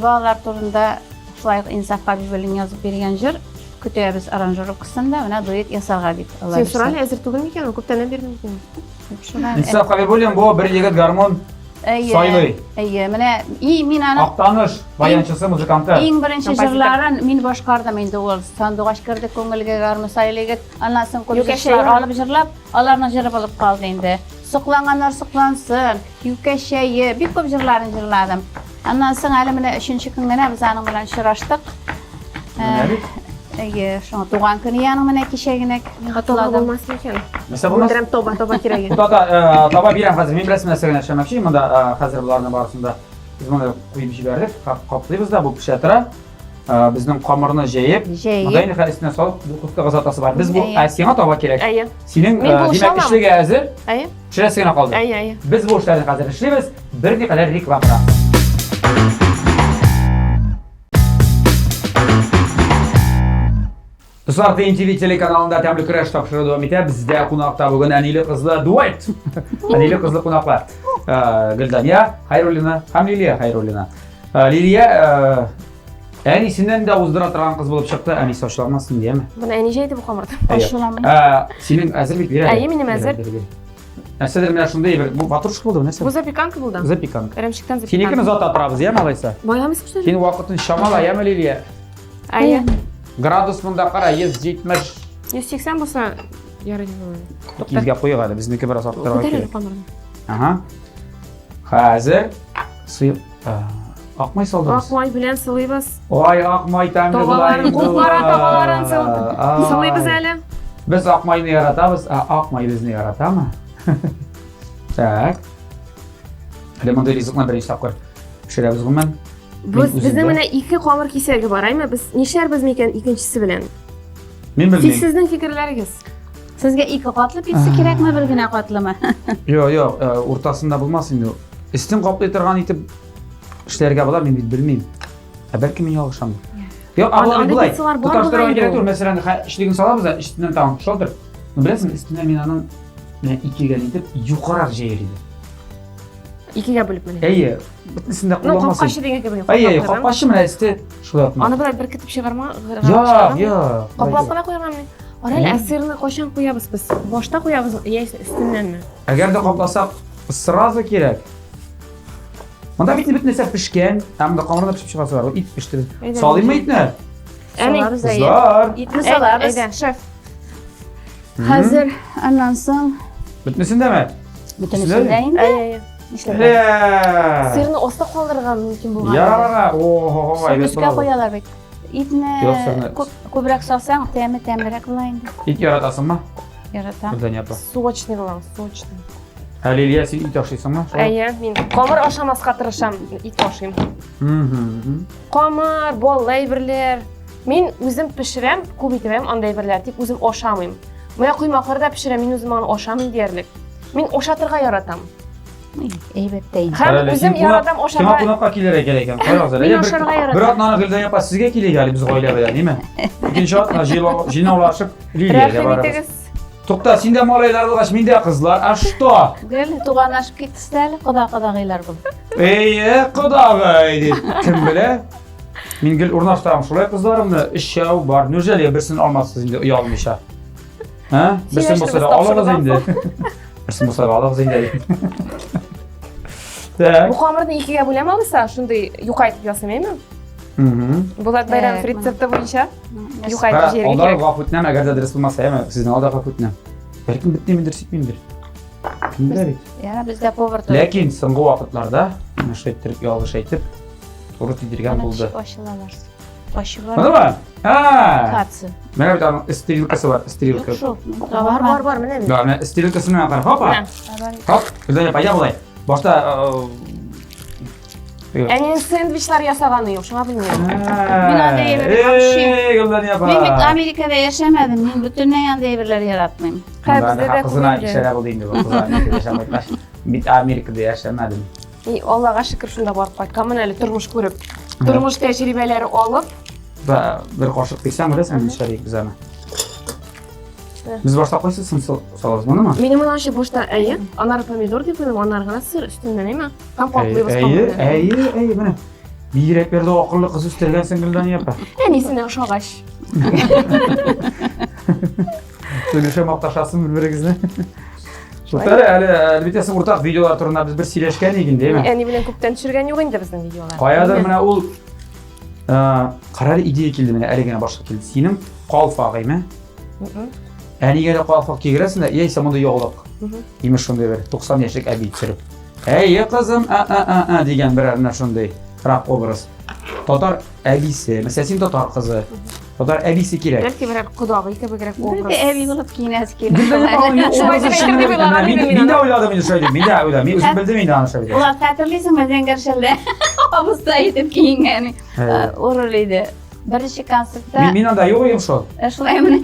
Bağlar turunda şulayıq insafqa birbirine yazıp bergen jır. Kütüyemiz aranjörlük kısımda mene duet yasağa deyip. Sen surali әзер түгел микән? Күптән бирдем микән? Инсаф кабер булам, бу бер егет гармон Saylay. Eye, mene iyi min ana Актаныш баянчысы, музыканты. en birinci Kompozitor. jırların min başkardım indi ol. Sandıgaş kirdik köngülge garmı saylayget. Anlasın Yok, köp şey jırlar var. alıp jırlap, alarına jırıp alıp kaldı indi. Sıklanganlar sıklansın. Yükeşeyi, bir köp jırlarını jırladım. Anlasın hali mene 3-nji güngene biz anın bilen şıraştık. Näbi? Eye, şuna tuğan kını yanın mene kişeginek Хатога hatırladım. булмас микән? Mesela bu nasıl? Мендерем тоба кирәге. Burada taba birəm hazır. Мен biləsiz nəsə nəşəməkçiyim. Bunda hazır bularının barısında biz bunu qoyub jibərdik. Qaplıyız da bu pişətərə. Bizning qamirni jeyib, Jeyib. mudayni xəlistinə salıb bu qıfqa qazatası var. Biz bu Әйе. əsiyana taba kerak. Әйе. Senin Men bu demək uşağam. işləgə hazır. Әйе. Pişirəsinə qaldı. Әйе, әйе. Biz bu işləri hazır işləyimiz. Bir ne qədər reklamda. Dostlar, TNTV telekanalında Təmli Kurash tapşırığı davam etə. Bizdə qonaqda bugün Ənili qızlı duet. Ənili qızlı qonaqlar. Güldanıya Xayrulina, həm Liliya Xayrulina. Liliya ənisindən də uzdura тұрған qız болып шықты. Ənisi hoşlanmasın diye mi? Buna әни жейді bu камырда. Hoşlanmay. Senin әзір бит бир. Әйе, минем әзер. Нәрседер менә шундай бер bu ватрушка булды, нәрсә? Bu запеканка булды. Запеканка. Эремчектен Сенекini запеканка. zat атырабыз, я малайса? Байламыз кушта? Сенің вакытын шамала, я Лилия? Әйе. Градус мында қара, 170 180 болса ярайды болады. 200-ге қойық әлі, біздікі біраз аттырға Көтәрелі керек. камырда. Аха. Қазір сыйып ақмай салдыңыз. Акмай белән сылыйбыз. Ой, ақмай тәмлі Табаларын, кулларын, табаларын сылыйбыз Ай. әле. Біз ақмайны яратабыз, ақмай бізді яратамы? Так. Әлі мұндай ризықны бірінші тапқыр пішіреміз ғымен. Безнең менә ике камыр кисәге бар, әйме без нишәрбез микән икенчесе белән? Мен Сез білмеймін. сезнең фикерләрегез. Sizge iki katlı pizza kerak mi bir güne katlı mı? Yok, ортасында болмас енді. Істің қаплай тұрған етіп ішлерге болар, мен білмеймін. Бәлкім мен ялғышамын. Yok, Андай абылай бұлай. пиццалар бар Тұташтырған бұлай керек еді. тұр. Мәселен, ішлігін саламыз да, үстінен тағын шалдыр. Білесің, үстінен мен аның икеге етіп, юқарақ жейір еді. Икегә бүлеп менә. Әйе, бітнісінде Ну, қолданмасын. капкашы дигәнгә бүлеп. Әйе, қапқашы мына істе шулай атма. Аны былай беркетеп чыгарма. Yok. Каплапкына куярмын мин. Арал әсерне кайчан куябыз без? Башта куябыз яисә өстеннәнме? Әгәр дә қапласақ, сразу керек. Мұнда бітне пішкен, әмді қамырда пішіп шығасы бар. Ит пішті. Әйдә. Салайын ба итіне? Salarız әйе. Қызлар. Итni salarız. Әйдә, шеф. Hazır anlansın. Бітмесін деме? Bütün Sizler mi? üstündeyim de. Әйе. İşte Сырны оста калдырган мөмкин булган. Yarara. Oho, Son evet üstüne bravo. koyarlar bek. İtni Yok, sen- köbürek salsan temizlik bulayın. İt yaratasın mı? Yaratam. Buradan yapma. Сочный булган, сочный. Лилия, sen it yaşlıysan mı? Әйе, мин камыр ашамаска тырышам, ит ашыйм. Камыр, боллай берләр. Мин үзем пешерәм, күп итәм андай берләр, тик үзем ашамыйм. Менә куймакырда пешерәм, мин үзем аны ашамыйм диярлек. Мин ашатырга яратам. Eybetteyim. Һәм үзем яратам Сиңа ашарга. кунакка килерге керек екен. Қойыңыз әлі. Мен ашарға яратам. Bir атнаны Гүлдан апа сізге келейік әлі біз ғойлап әлі, неме? Екінші атна жинаулашып Лилияға Рәхим барамыз. итегез. Тоқта, сен де малайлар болғаш, мен де қызлар. А что? Gel tuğanlaşıp gittisilerle qadağıylar bu. Құдағай деп. Кім біле? Мен гүл ұрнаштағым шулай қызларымды. Үшеу бар. Нөжелі бірсін алмассыз енді ұялмайша. Бірсін болса да алығыз енді. Бірсін болса да алығыз енді. Бу камырны икегә бүләм алса, шундый юкайтып ясамыймы? Булат Байрамов рецепты буенча юкайтып җиргә Алдар кирәк. ғафутнам, әгәр дә дұрыс болмаса, сездің алда ғафутнам. Бәлкім бітмейміндір, сөйтмейміндір. Кім білер? Yani bizde povur tuğ. Ләкин соңғы вакытларда шайтырып, ялгыш әйтеп, туры тидергән булды. Aşılalar. Aşı var. Мына ба? Katsı. Менә бит аның стрелкасы бар, стрелка. Yok şu. Бар, бар, бар, менә бит. Да, менә стрелкасы менән кара. Хопа. Менә. Хоп, Гүлдан апа, я булай. Boshda Men sendvichlar yasagani yo'q, shuni bilmayman. Binoda yemek Guldan yapa. Men Amerikada yaşamadım. Men butunlay devreler yaratmayım. Bizda Qizini ishara qilding deb. Qiz Amerikada yashamaydi. Men Amerikada yashamadim. Allohga shukr shunda borib qaytganman, mana turmush ko'rib. Turmush tajribalari olib, Va bir qoshiq qilsam bilasizmi, ishlaylik bizani. Biz boshlab qo'ysiz, siz solasizmi nima? meni mana shu boshda anar pomidor deb qo'ydim, anar g'ana sir ustidan nima? Ham qoqlaymiz. Ey, mana. Biyrak berdi oqilli qiz ustirgansan Guldan yapa. Enisidan sho'g'ash. Söyleshemoqqa tashlasin bir-biringizni. O'tari hali bittasi o'rtoq videolar turida biz bir siylashgan ekan, deymi? Endi bilan ko'pdan tushirgan yo'q endi bizning videolar. Qoyadir mana u qaror ideya keldi, mana aligina boshqa keldi. Senim qolfog'ingmi? Anigada qolfoq kiyirasan-da, yeysa bunda yog'liq. Yemi shunday bir 90 yoshlik abi tushirib. Ey qizim, degan birarna shunday raq obraz. Totar abisi, masalan, sen totar qizi. Totar abisi kerak. Balki bir qudog'i kerak obraz. Bir evi bulup giyinesi kerak. Men de o'yladim endi shunday. Men o'zim bildim endi ana shunday. Ular ta'tilliysizmi zangarshilda? Obuzda aytib kiyingani. O'rinliydi. Birinchi konsertda Men anda yo'q edim shu. ishlayman.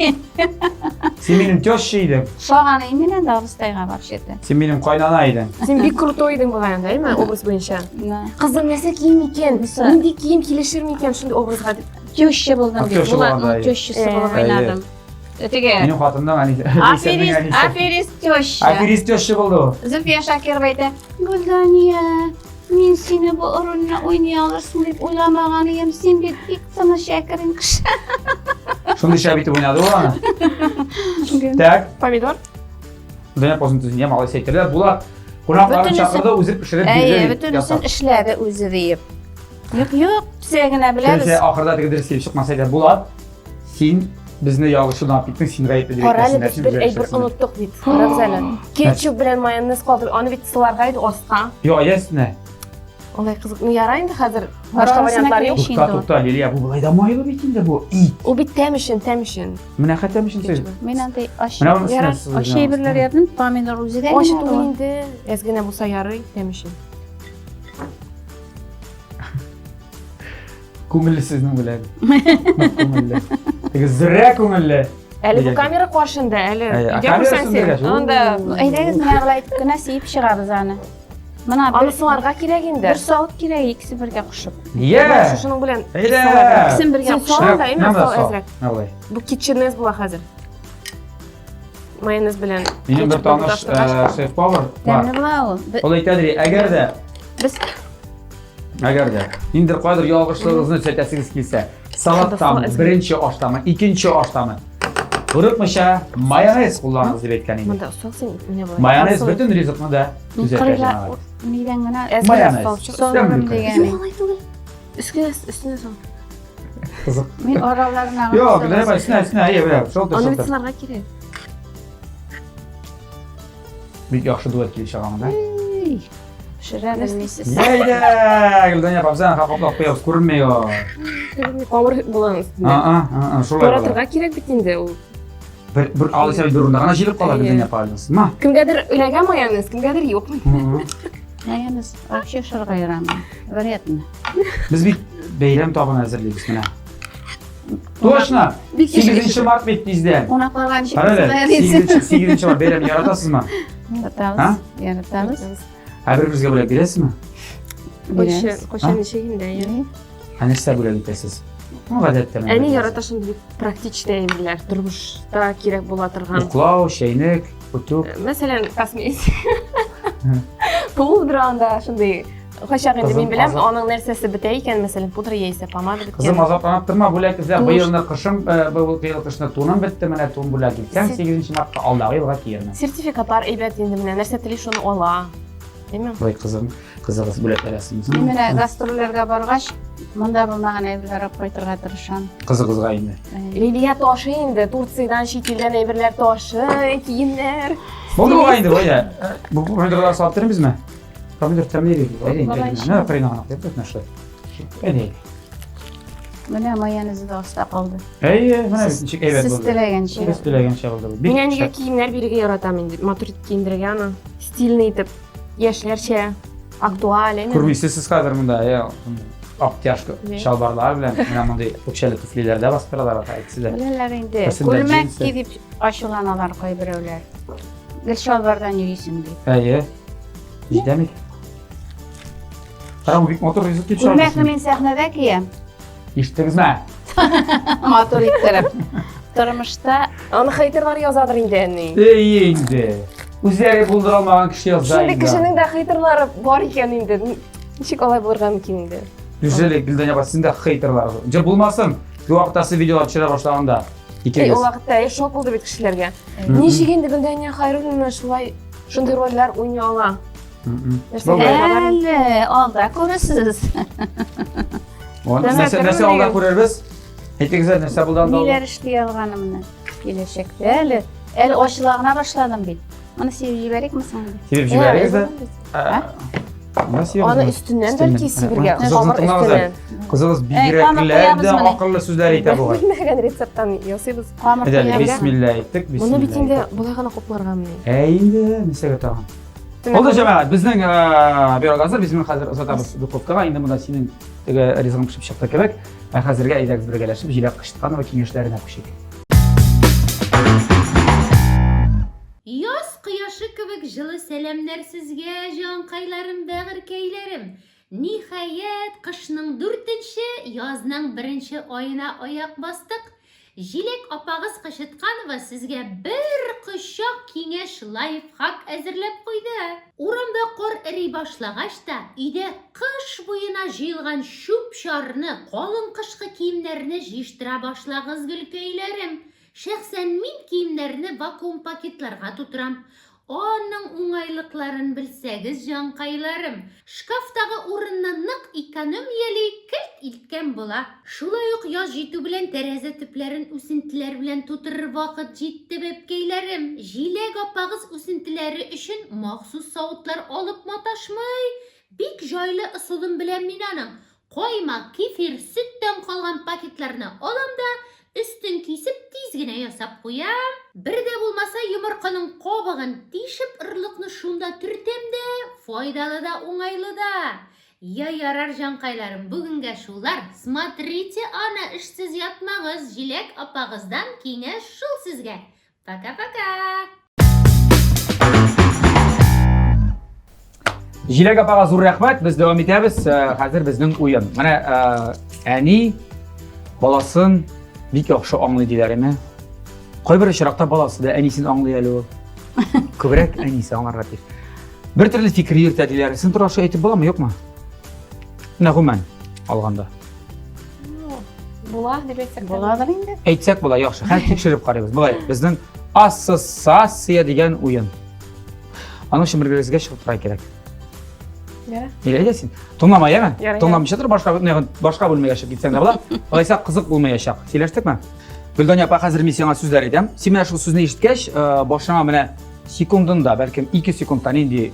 Sen mening tyoshcha eding. Sho'g'ani men endi obuzdaga вообще-то. Sen mening qaynona eding. Sen bir krutoy eding bo'lgandaymi, obraz bo'yicha? Qizim narsa kiymikan, bunday kiyim kelishirmikan shunday obrazga deb. Tyoshcha bo'ldim deb. Tyoshcha Ular bo'lganda, tyoshchisi bo'lib o'ynadim. Ötege. Mening xotinimdan Aferist tyoshcha. Aferist tyoshcha bo'ldi u. Zulfiya Shakirova aytdi, Guldoniya, men seni bu o'rinni o'ynay olarsan deb o'ylamaganim, sen bir ikkita shakiring qish. Shunday shabita o'ynadi u ana. Tak. Pomidor. Buni pozitizmga ham olib aytdilar. Bular qo'noqlarni chaqirdi, o'zi pishirib berdi. Butunisini ishladi o'zi deb. Yo'q, bizagina bilamiz. Sen oxirida direkt kelib chiqmasaydi, bular sen bizni yog'ishni olib ketding, sen g'ayib eding. Qorali biz bir ayb unutdik deb. Qarabsizlar. Ketchup bilan mayonez qoldirib, oni bitta suvarg'aydi ostdan. Yo'q, yasni. Olay qiziq. Yaraydi hozir. Boshqa variantlar yo'q. To'xta, Liliya, bu bulayda mayli ekan-da bu. U bitta temishin. Bunaqa temishin siz. Men anday Mana buni osh birlar yerdan pomidor o'zida. Osh to'yindi. Ezgina bo'lsa yaray temishin. Ko'ngilli sizni bo'ladi. Ko'ngilli. Tega zirra ko'ngilli. Hali bu kamera qo'shinda, hali gapirsangiz. Unda aydangiz nima qilaylik, nasib pishiramiz ani. Mana Ani suvarga kerak endi. 1 soat kerak, ikkisi birga qo'shib. Niye? Shuning bilan İkisini birga qo'shib. So'rada emas, azrak. Navay. Bu kitchenez bu hozir. Mayonez bilan. Mening bir tanish chef power bor. Nima bilan u? Ular aytadi, Biz agarda indir qodir yog'ishlarimizni chatasingiz kelsa, salatdami, birinchi oshdami, ikkinchi oshdami, uribmisha mayonez qo'llanamiz deb aytgan edim. Bunda ustosin nima bor? Mayonez butun rizqni-da tuzatadi. midangina Mayonez. so'radim degani. Üstüne sol. Qiziq. Men oralarini Yo'q, nima isna, yeyver. Sho'lta. Onu bitsalarga kerak. Bir yaxshi duet kelishaganda. Pishiravermaysiz. Mayda, Guldan yapamsan, xafoqlab qo'yamiz, ko'rinmaydi. Qovur bo'lamiz. Shulay. To'ratirga kerak bitindi u. Bir olsa bir o'rinda qana jilib qoladi Guldan yapardingizmi? Kimgadir ulagan mayonez, kimgadir yo'qmi? Mayonez вообще shirg'ayraman. Variantni. Biz bir bayram tobini hazırlaymiz mana. To'shna. 8-mart bitdingizda. Qonaqlarga Qaranglar, 8-mart bayram yaratasizmi? Yaratamiz. Har biringizga bo'lib berasizmi? Qo'shan ishigimda. Qancha bo'lib ketasiz? Odatda men. Ani yaratishni praktik deydilar. Turmushda kerak bo'la turgan. Uxlov, shaynik, o'tuq. Masalan, kosmetik. Pudrada shunday qo'shaq endi men bilan onun narsasi bitay ekan, masalan, pudra yeysa, pomada bitgan. Qizim azoblanib turma, bo'lakizlar bu yilni qishim, bu yil qishni to'nim bitdi, mana to'n bo'lak ketgan. 8-martda oldagi yilga kiyarman. Sertifikatlar aybat endi mana narsa tili shuni ola. Deymi? Voy qizim, qiziqsiz bo'lak berasizmi? Men mana gastrollarga borgach, bunda bo'lmagan ayblar olib qo'ytirga tirisham. Qiziqizga endi. Liliya toshi endi Turkiyadan, chet eldan ayblar toshi, kiyimlar. Bo'ldi bu endi, voya. Bu pomidorlar solib turamizmi? Pomidor tamlaydi. Nima qilinagan deb o'tnashdi. Endi. Mana mayonezda osta qoldi. Ey, mana nechik aybat bo'ldi. Siz tilagancha. Biz tilagancha bo'ldi. Men yangi kiyimlar biriga yarataman deb, maturit kiyindirgan, stilni etib. Яшьләрчә актуаль. Күрмисез siz хәзер монда, aptyaşkı şalvarlar bilen, менә мондай үкчәле туфлиләрдә бастыралар әйтсезләр. Беләләр инде. Берсендә Күлмәк джинсы. киеп ачуланалар кайберәүләр. Гел шалбардан йөрисең дип. Әйе. Җитәмик. Бу бик мотор ризык кип Күлмәкне чыгарсың. мин сәхнәдә киям. Ишеттегезме? Матур иттереп. Тормышта Аны хейтерлар язадыр инде әни. Ей инде. Үзләре булдыра алмаган кеше яза Шундый инде. кешенең дә хейтерлары бар икән инде. Ничек алай булырга мөмкин инде? Үзләре Гөлдән апа синдә хейтерлар. Җыр булмасын. Бу вакыттасы видеолар төшерә башлаганда. Ул Икегез. вакытта шок булды бит кешеләргә. Ничек инде Гөлдәния Хәйруллина шулай шундый рольләр уйный ала? әле алда күрәсез. Нәрсә алда күрербез? Әйтегез, нәрсә булды анда? Ниләр эшли алганымны киләчәктә әле ачылагына башладым бит. Моны сибеп җибәрикме соң? Сибеп җибәрегез дә. Аны өстеннән бәлки сибергә. Кызыгыз тыңлагыз. Кызыгыз бигрәкләр дә акыллы сүзләр әйтә бугай. Белмәгән рецепттан ясыйбыз. Камыр Әйдә, куябыз. бисмилла әйттек, Моны бит инде бисмилла. болай гына купларга мени. Инде, нәрсәгә тагын? Oldu cemaat, bizning bir hazır, biz hozir uzatamiz dukovkaga, endi bunda sening rizqing pishib chiqdi kerak. Hozirga aydagiz birgalashib, jilab qishitgan va kengashlarini o'qishik. Yaz quyoshi kibik жылы сәламнәр сезгә, җанкайларым, бәгыркәйләрем. Нихаят, кышның 4-нче, язның 1-нче аена аяк бастык. Җиләк апагыз кышыткан ва сезгә бер кышак киңәш лайфхак әзерләп куйды. Урамда кар эри башлагач та, өйдә кыш буена җыелган чүп-чарны, калын кышкы киемнәрне җыштыра башлагыз, гөлкәйләрем. Шәхсән мин киемнәрне вакуум пакетларга тутырам. Аның уңайлыкларын белсәгез, җанкайларым, шкафтагы урынны нык экономияле килт иткән була. Шулай ук яз җитү белән тәрәзә төпләрен үсентеләр белән тутырыр вакыт җитте, бәбкәйләрем. Җиләк апагыз үсентеләре өчен махсус савытлар алып маташмый. Бик җайлы ысулым белән мин аның койма, кефир, сөттән калган пакетларны алам да üstün кисеп тиз генә ясап куям. Бер дә булмаса йомырканың кабыгын тишеп ырлыкны шунда төртәм дә, файдалы да, уңайлы да. Я ярар җанкайларым, бүгенгә шулар. Смотрите, ана эшсез ятмагыз, җиләк апагыздан киңәш шул сезгә. Пока-пока. Җиләк апага зур рәхмәт, без дәвам итәбез. Хәзер безнең уен. Менә әни баласын бик яхшы аңлый диләреме? Кайбер очракта баласы да әнисен аңлый әле ул. Күбрәк әнисе аңларга тиеш. Бер төрле фикер йөртә диләр. Син турышы әйтеп буламы, юкмы? Менә гомән алганда. Була дип әйтсәк. Буладыр инде. Әйтсәк була, яхшы. Хәзер тикшереп карыйбыз. Булай, безнең ассоциация дигән уен. Аның өчен бергәлегезгә чыгып тора кирәк. Әйдә син. Тыңлама, яме? Тыңламыйчадыр, башка бүлмәгә чыгып китсәң дә була. Алайса кызык булмаячак. Сөйләштекме? Гөлдәния апа, хәзер мин сиңа сүзләр әйтәм. Син менә шул сүзне ишеткәч, башыңа менә секундында, бәлкем 2 секундтан инде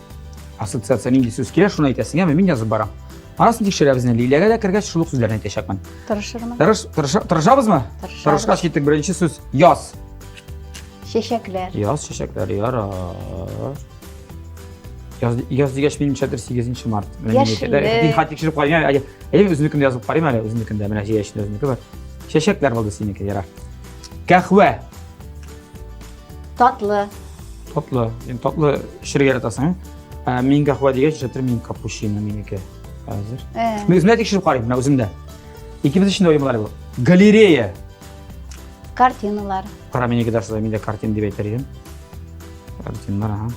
ассоциация нинди сүз килә, шуны әйтәсең, яме? Мин язып барам. Арасын тикшерәбез инде. Лиләгә дә кергәч шул сүзләрне әйтәчәкмен. Тырышырмын. Тырышабызмы? Тырышкач киттек. Беренче сүз яз. Чәчәкләр. Яз чәчәкләр, ярар. Яз дигәч минемчә 8 март. Хат тикшереп карыйм. Әйе, үзенекендә язып карыйм әле, үзенекендә. Менә җәяшне үзенеке бар. Чәчәкләр булды синеке, ярар. Кахва. Татлы. Татлы. Татлы эшергә яратасың. Мин кахва дигәч, җәтер мин капучино минеке. Хәзер. Мен үземдә тикшереп карыйм, менә үземдә. Икебез өчен дә уймалар бу. Галерея. Картиналар. Кара минеке дә миндә картин дип әйтер идем. Картиннар, ага.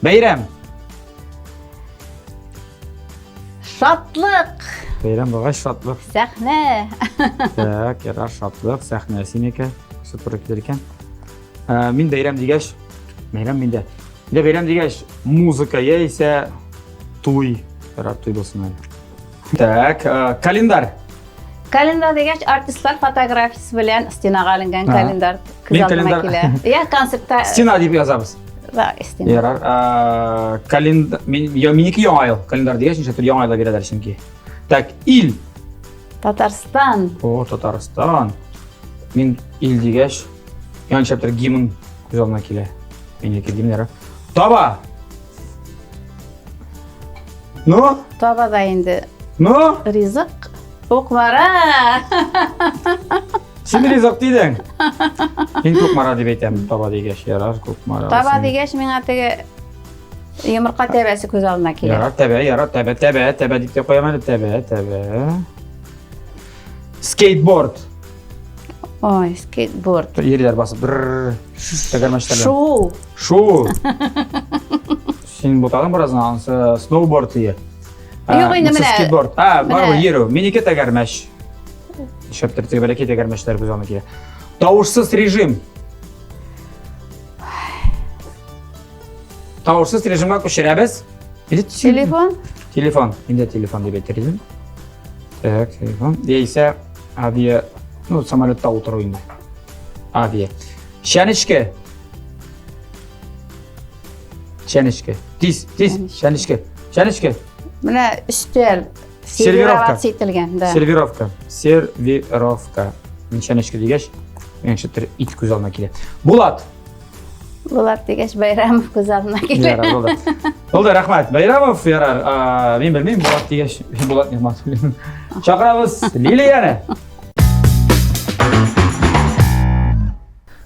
Бәйрәм. Шатлык. Бәйрәм багаж шатлык. Сәхнә. Так, ярар, шатлык, сәхнә синеке. Супер килер икән. Мин бәйрәм дигәч, бәйрәм миндә. Миндә бәйрәм дигәч, музыка яисә туй. Ярар, туй булсын әле. Так, календар. Календар дигәч, артистлар фотографиясе белән стенага алынган календар Мин күз алдыма календар- килә. Я концертта Стена дип язабыз. да, стена. Ярар, календар, минеке яңа ел. Календар дигәч, ничә төр яңа елда бирәләр чөнки. Так, ил. Татарстан. О, Татарстан. Мин ил дигәч, яңа чаптыр гимн күз алдыма килә. Минеке гимннәре. Таба. Ну? Таба да енді Ну? ризық. Оқмара. Сен ризық дейдің? Мен көкмара деп айтамын, таба дегеш, ярар, көкмара. Таба дегеш мен атығы йомырқа тәбәсі көз алдына келеді. Ярар, тәбә деп те қоямын, тәбә. Скейтборд. Ой, скейтборд. Ерлер басып, бір тәгәрмәштәрден. Шоу. Шу. Сен бұтағын біразын анысы сноуборд ие. Yok, енді міне. Скейтборд. Бар ғой, Міне. еру. Менеке тәгәрмәш. Шөптіртігі бәлеке тәгәрмәштер көз алдына келе. Тауышсыз режим. Тауышсыз режимға көшірәбіз. Телефон. Телефон. Енді телефон деп етердім. Так, телефон. Дейсе, авиа, ну, самолетта отыру енді. Авиа. Шәнішке. Шәнішке. Тиз, шәнішке. Міне үстел. Сервировка. Сейтілген, да. Сервировка. Мен шәнішке дегеш, мен шыттыр ит көз алдына келе. Булат. Болат дегеш Байрамов көз алдына келеді. Ярар, болды. Болды, рахмат. Байрамов, ярар. Мен білмеймін, Булат дегеш. Булат не білмеймін. Шақырамыз Лилияны.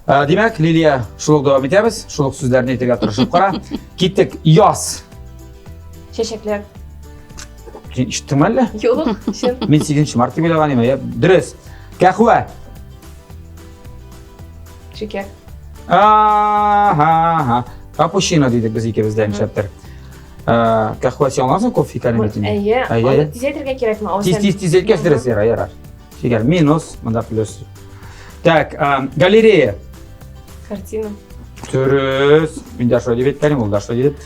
Демек, Лилия шұлық давам етеміз. Шұлық сөздерін етеге тұрышып қара. Кеттік, яс. Шешеклер. Сен іштің мәлі? Yok. Sen. Мен сегізінші март деп ойлаған еме, дұрыс. Кәхуә. Şeker. Капучино дейді біз екеумізден шәптір. Кәхуә сен аласың кофе кәлеметінде? Onu dizetirge gerek mi? Тиз еткеш дұрыс ярар. Шекер, минус, мұнда плюс. Так, галерея. Kартина. Дұрыс. Мен де шой деп еткенім, ол да шой деп.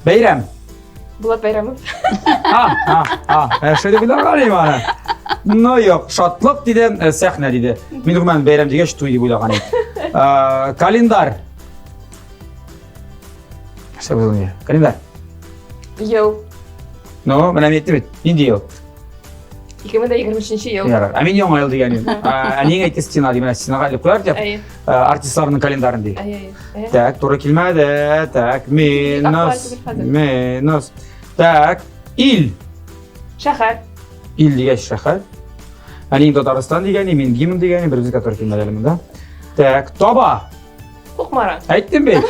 Бәйрәм. Bulat Bayramov. Шой деп ойлаған ема. Ну, yok, шатлық дейді, сәхне дейді. Мен ұғымен бәйрәм дегеш туй деп ойлаған ем. Календар. Что было мне? Календар. Yıl. Ну, мен әметті бет. Ненде ел? 2023 yıl. Ярар. Мен ел ел деген ем. Нең айтты стена деймін, стенаға іліп қояр деп. Ayı. Артистларының календарын дейді. Ayı. Так, тура келмеді. Так, минус. Так, ил. Şahar. Ил дегеш шахар. Әнең Татарстан деген, мен гимн деген, бір бізге тура келмеді әлімінде. Так, таба. Kokmara. Айттым бе?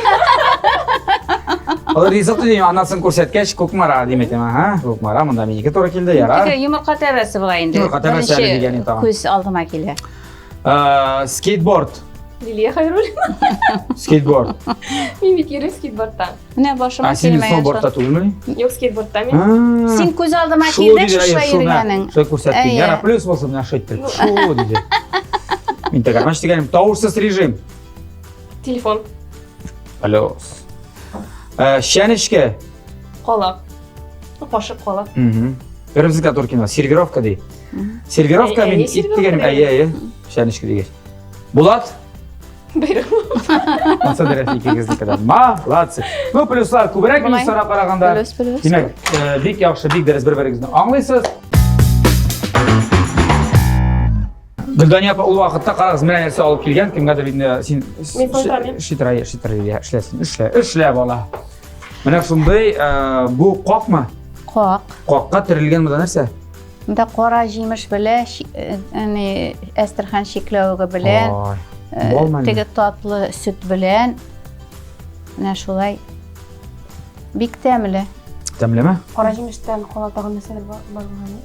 Олар ризықты деймін, анасын көрсеткеш, көкмара дейметін, көкмара, мұнда менеке тура келді, ярар. Йомырқа тәбәсі бұға енді. Йомырқа тәбәсі әлі деген еді, Көз алдыма келе. Скейтборд. Liliye Hayrul. Скейтборд. Мен бекері скейтбордта. Міне башыма Сен келмеген сноубордта туылмай? Yok skateboardta men. Сен көз алдыма келді, шыша ергенің. Шой көрсеткен, яра плюс болсын, мына шойттыр. Шу дейді. Мен тәгәрмәш дегенім, тауышсыз режим. Telefon. Плюс. Шәнішке. Қолақ. Қошып қолақ. Бірімізге тура келмеді, сервировка дейді. Сервировка мен ит дегенім, шәнішке дегеш. Булат. Bayramov. Мансадырас екегізді кәді. Молодцы. Ну, плюслар көбірек минустарға қарағанда. Плюс. Демек, бек яқшы, бек дәріс бір-біріңізді аңлайсыз. Гүлдания апа ол вақытта қарағыз міне нәрсе алып келген. Кімгәді бейді сен... Мен соңтамен. Ішлә бала. Міне шындай, бұл қоқ ма? Қоқ. Қоққа түрілген мұда нәрсе? Мұнда қора жеміш біле, әстірхан шеклеугі білен, теге татлы сүт білен. Міне шулай бик тәмілі. Тәмілі ме? Қора жеміштен қолатаған мәселе бар болғаны.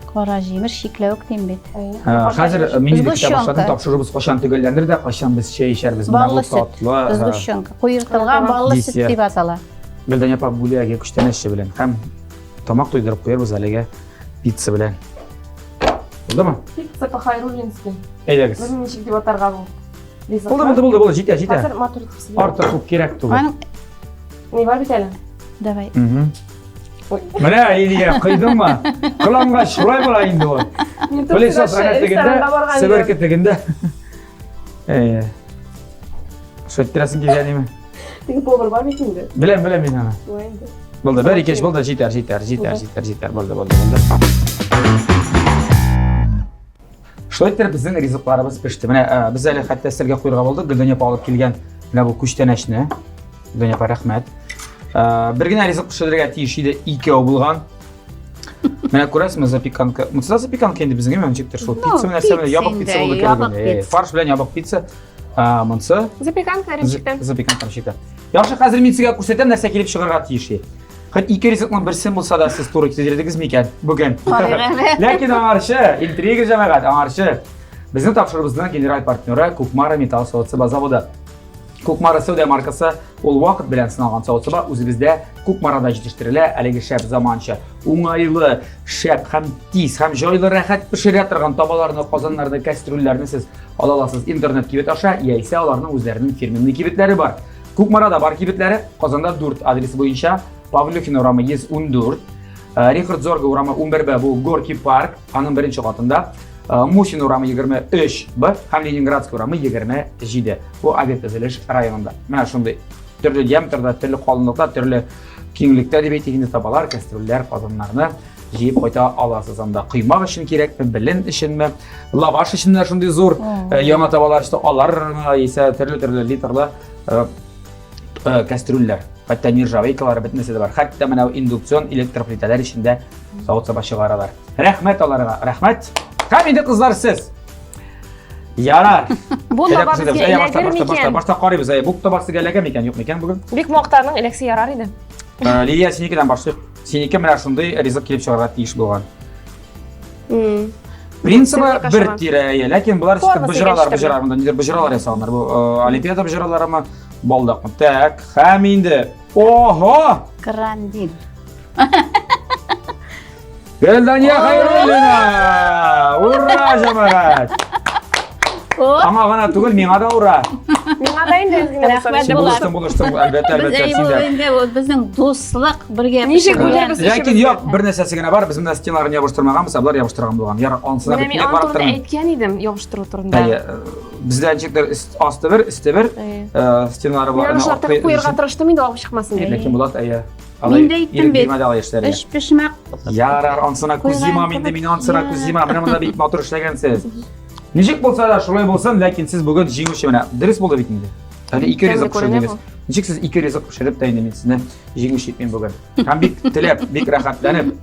Қора жеміш шеклеуік дейм бет. Қазір менің де кітап ашатын тапшырыбыз қошан түгелдендір де, қошан біз шай ішербіз. Баллы сүт, сгущенка. Қойыртылған баллы сүт деп атала. Гүлдания апа бөлеге күштен әші білен. Хәм тамақ тойдырып қойырбыз әлеге пицца білен. Болды ма? Pizza по Hayrulински. Әйдәгіз. Бір нешік деп атарға бұл. Болды, жете. Қазір матур етіпсі. Артық көп керек тұғы. Не бар бет әлі? Давай. Міне, Лилия, қойдың ма? Қыламға шылай бола енді ол. Білесіз, Сібір кетігінде. Шөттересін кезені ме? Тегі повар бар бекенде? Білем мен ана. Болды, бір екеш болды, жетер. Болды. Шөлеттер біздің ризықларымыз пішті. Міне, біз әлі қатты әстерге қойырға болды. Гүлдания апа алып келген бұл күштен әшіне. Гүлдания апа, рахмет. Біргіне ризық пішілерге тиішейді 2 болған. Менә күрәсезме, запеканка. Монсы запеканка инде безнең мәнчектер шул. Пицца менә пицца сәмле ябык пицца инде, булды ябык кебек. пицца. Фарш белән ябык пицца. Монсы Запеканка ремчиктен. запеканка ремчиктен. Яхшы, хәзер мин сезгә күрсәтәм, нәрсә килеп чыгарга тиеш. Хәт ике ризыкның берсен булса да сез туры китердегезме икән бүген? Ләкин аңарчы, интрига җәмәгать, аңарчы. Безнең тапшырыбызның генераль партнеры Кукмара металл савыт-саба заводы. Кукмара Сәүдә маркасы ул вакыт белән сыналган савыт-саба үзебездә Кукмарада җитештерелә. Әлеге шәп заманча, уңайлы, шәп һәм тиз һәм җайлы рәхәт пешерә торган табаларны, казаннарны, кастрюльләрне сез ала аласыз интернет кибет аша, яисә аларның үзләренең фирменный кибетләре бар. Кукмарада бар кибетләре Казанда 4 адресы буенча Павлюхин урамы 114, Рихард Зорга урамы 11Б, бу Горький парк, аның беренче катында, Мусин урамы 23Б һәм Ленинградский урамы 27. Бу Авиатөзелеш районында. Менә шундый төрле диаметрда, төрле калынлыкта, төрле киңлектә дип әйтегез табалар, кастрюльләр, казаннарны җыеп кайта аласыз анда. Кыймак өчен кирәкме, белен өченме, лаваш өчен дә шундый зур яңа табалар işte алар исә төрле литрлы кастрюльләр. Хәтта нержавейкалары бөтенесе дә бар. Хәтта менә индукцион электроплиталар өчендә савыт-саба чыгаралар. Рәхмәт аларга, рәхмәт. Һәм инде кызлар сез. Ярар. Бу таба безгә эләгер микән? Башта карыйбыз. Бу таба сезгә эләгәр микән, юк микән бүген? Бик мактарның эләксе ярар иде. Лилия, синекедән башлыйк. Синеке менә шундый ризык килеп чыгарга тиеш булган. Принципы бер тирәя, ләкин булар işte быжыралар, монда нидер быжыралар ясаганнар. Бу Олимпиада быжыраларымы, балдакмы? Так, һәм инде. Ого! Крандин. Гөлдания Хәйруллина! Ура, җәмәгать! Аңа гына түгел, миңа да ура. Миңа да инде Рәхмәт Булыштым, әлбәттә синдә. Безнең дуслык бергә Ничек үтәбез? Ләкин юк, бер нәрсәсе генә бар, без монда стеналарны ябыштырмаганбыз, булар ябыштырган булган. Яр, ансына Менә мин битне барып антурда торам. әйткән идем ябыштыру турында. Бездә ничектер асты бер, өсте бер, стеналары бар. Мин шартын куярга тырыштым инде алып чыкмасын дип. Ләкин булат әйе. Мин дә әйттем бит. Эш пешмәк. Ярар, ансына күзима, минде мин ансына күзима. Менә монда бик матур эшләгәнсез. Ничек булса да шулай булсын, ләкин сез бүген җиңүче менә. Дөрес булды бит инде. Әле ике ризык пешердегез. Ничек сез ике ризык пешереп тә инде мин сезне җиңүче итмим бүген. Һәм бик теләп, бик рәхәтләнеп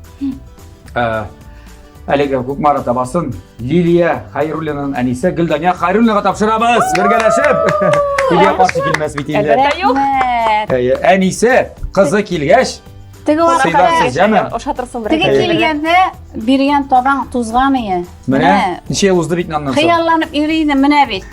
әлеге Кукмара табасын Лилия Хәйруллинаның әнисе Гөлдания Хәйруллинага тапшырабыз. Бергәләшеп. Лилия каршы килмәс бит инде. Рәхмәт. Әнисе кызы килгәч, Теге сыйларсыз җәме. Ошатырсың бер. Теге килгәндә биргән табаң тузганмы? Менә ничә узды бит аннан соң. Хыялланып йөридем менә бит.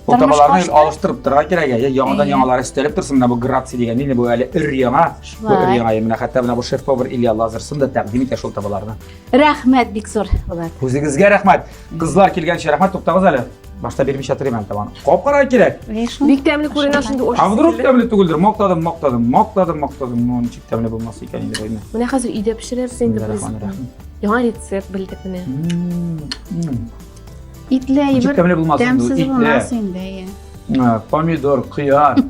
Ул табаларны Тормыш алыштырып торырга кирәк. Яңадан яңалары өстәлеп торсын. Менә бу Граци дигән инде бу әле өр яңа. Бу өр яңа. Менә хәтта менә бу шеф-повар Илья Лазарсын да тәкъдим итә шул табаларны. Рәхмәт бик зур булат. Үзегезгә рәхмәт. Кызлар килгәнчә рәхмәт, туктагыз әле. Башта бирмичә торыйм әле табаны. Капкара кирәк. Бик тәмле күренә шундый ош. Авдырып тәмле түгелдер. Мактадым. Ну ничек тәмле булмас икән инде бу. Менә хәзер өйдә пешерәбез инде без. Яңа рецепт белдек менә. Итләй Ничек бер тәмле булмас инде. тәмсез булмас инде. Помидор, кыяр,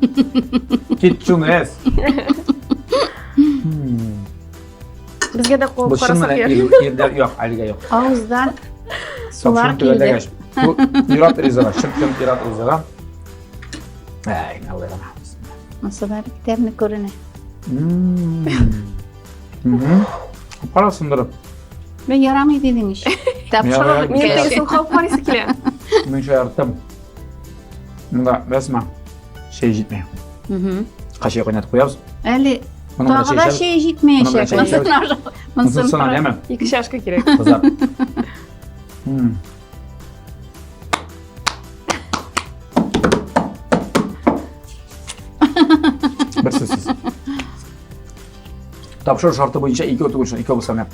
кетчунес. Безгә дә Бу куып шын карасак менә йөр. ирдә юк, әлегә юк. Авыздан сулар Сулар килде. килде. Бу ират ризага, шыркын ират ризага. Ай, Аллаһ. Масада бик тәмле күренә. Кара сындырып. Мен ярамый дидең ич. Тапшырып Мин тегесен куып карыйсы килә. Мин шаярттым. Монда рәсмә шей җитмәй. Кашык уйнатып куябыз. Әле Моның тагы да шей җитмәячәк. Моның белән Монсын Сына нәме? 2 чашка кирәк. Кызар. Берсез. Тапшыру шарты буенча 2 түгел шул, 2 булса менә.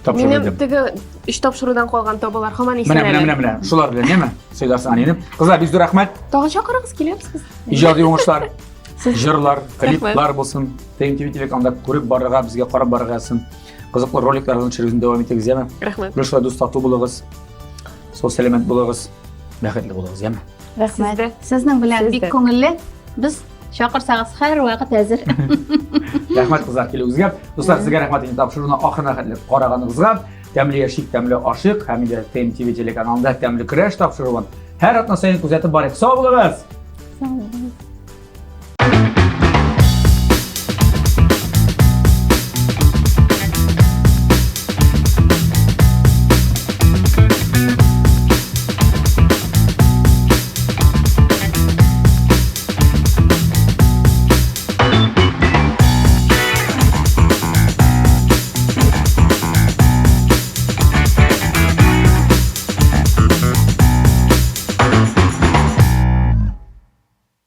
Минем Тапшырдым. теге 3 тапшырудан калган табалар һаман Менә. Шулар белән, яме? Сөйләрсең анины. Кызлар, бик зур рәхмәт. Тагы чакырыгыз киләбез без. Иҗади уңышлар, җырлар, клиплар булсын. TNT телеканалда күреп барырга, безгә карап барыргасың. Кызыклы роликларны төшерүзне дәвам итегез, яме? Рәхмәт. Башка дус тату булыгыз. Сау сәламәт булыгыз. Бәхетле булыгыз, яме? Рәхмәт. Сезнең белән бик күңелле. Без чакырсагыз һәр вакыт әзер. Рәхмәт кызлар килүегезгә. Дуслар, сезгә рәхмәт инде тапшыруны ахырына хәтле караганыгызга. Тәмле яшик, тәмле ашык һәм инде TNT телеканалында тәмле көрәш тапшыруын һәр атна саен күзәтеп барыйк. Сау булыгыз.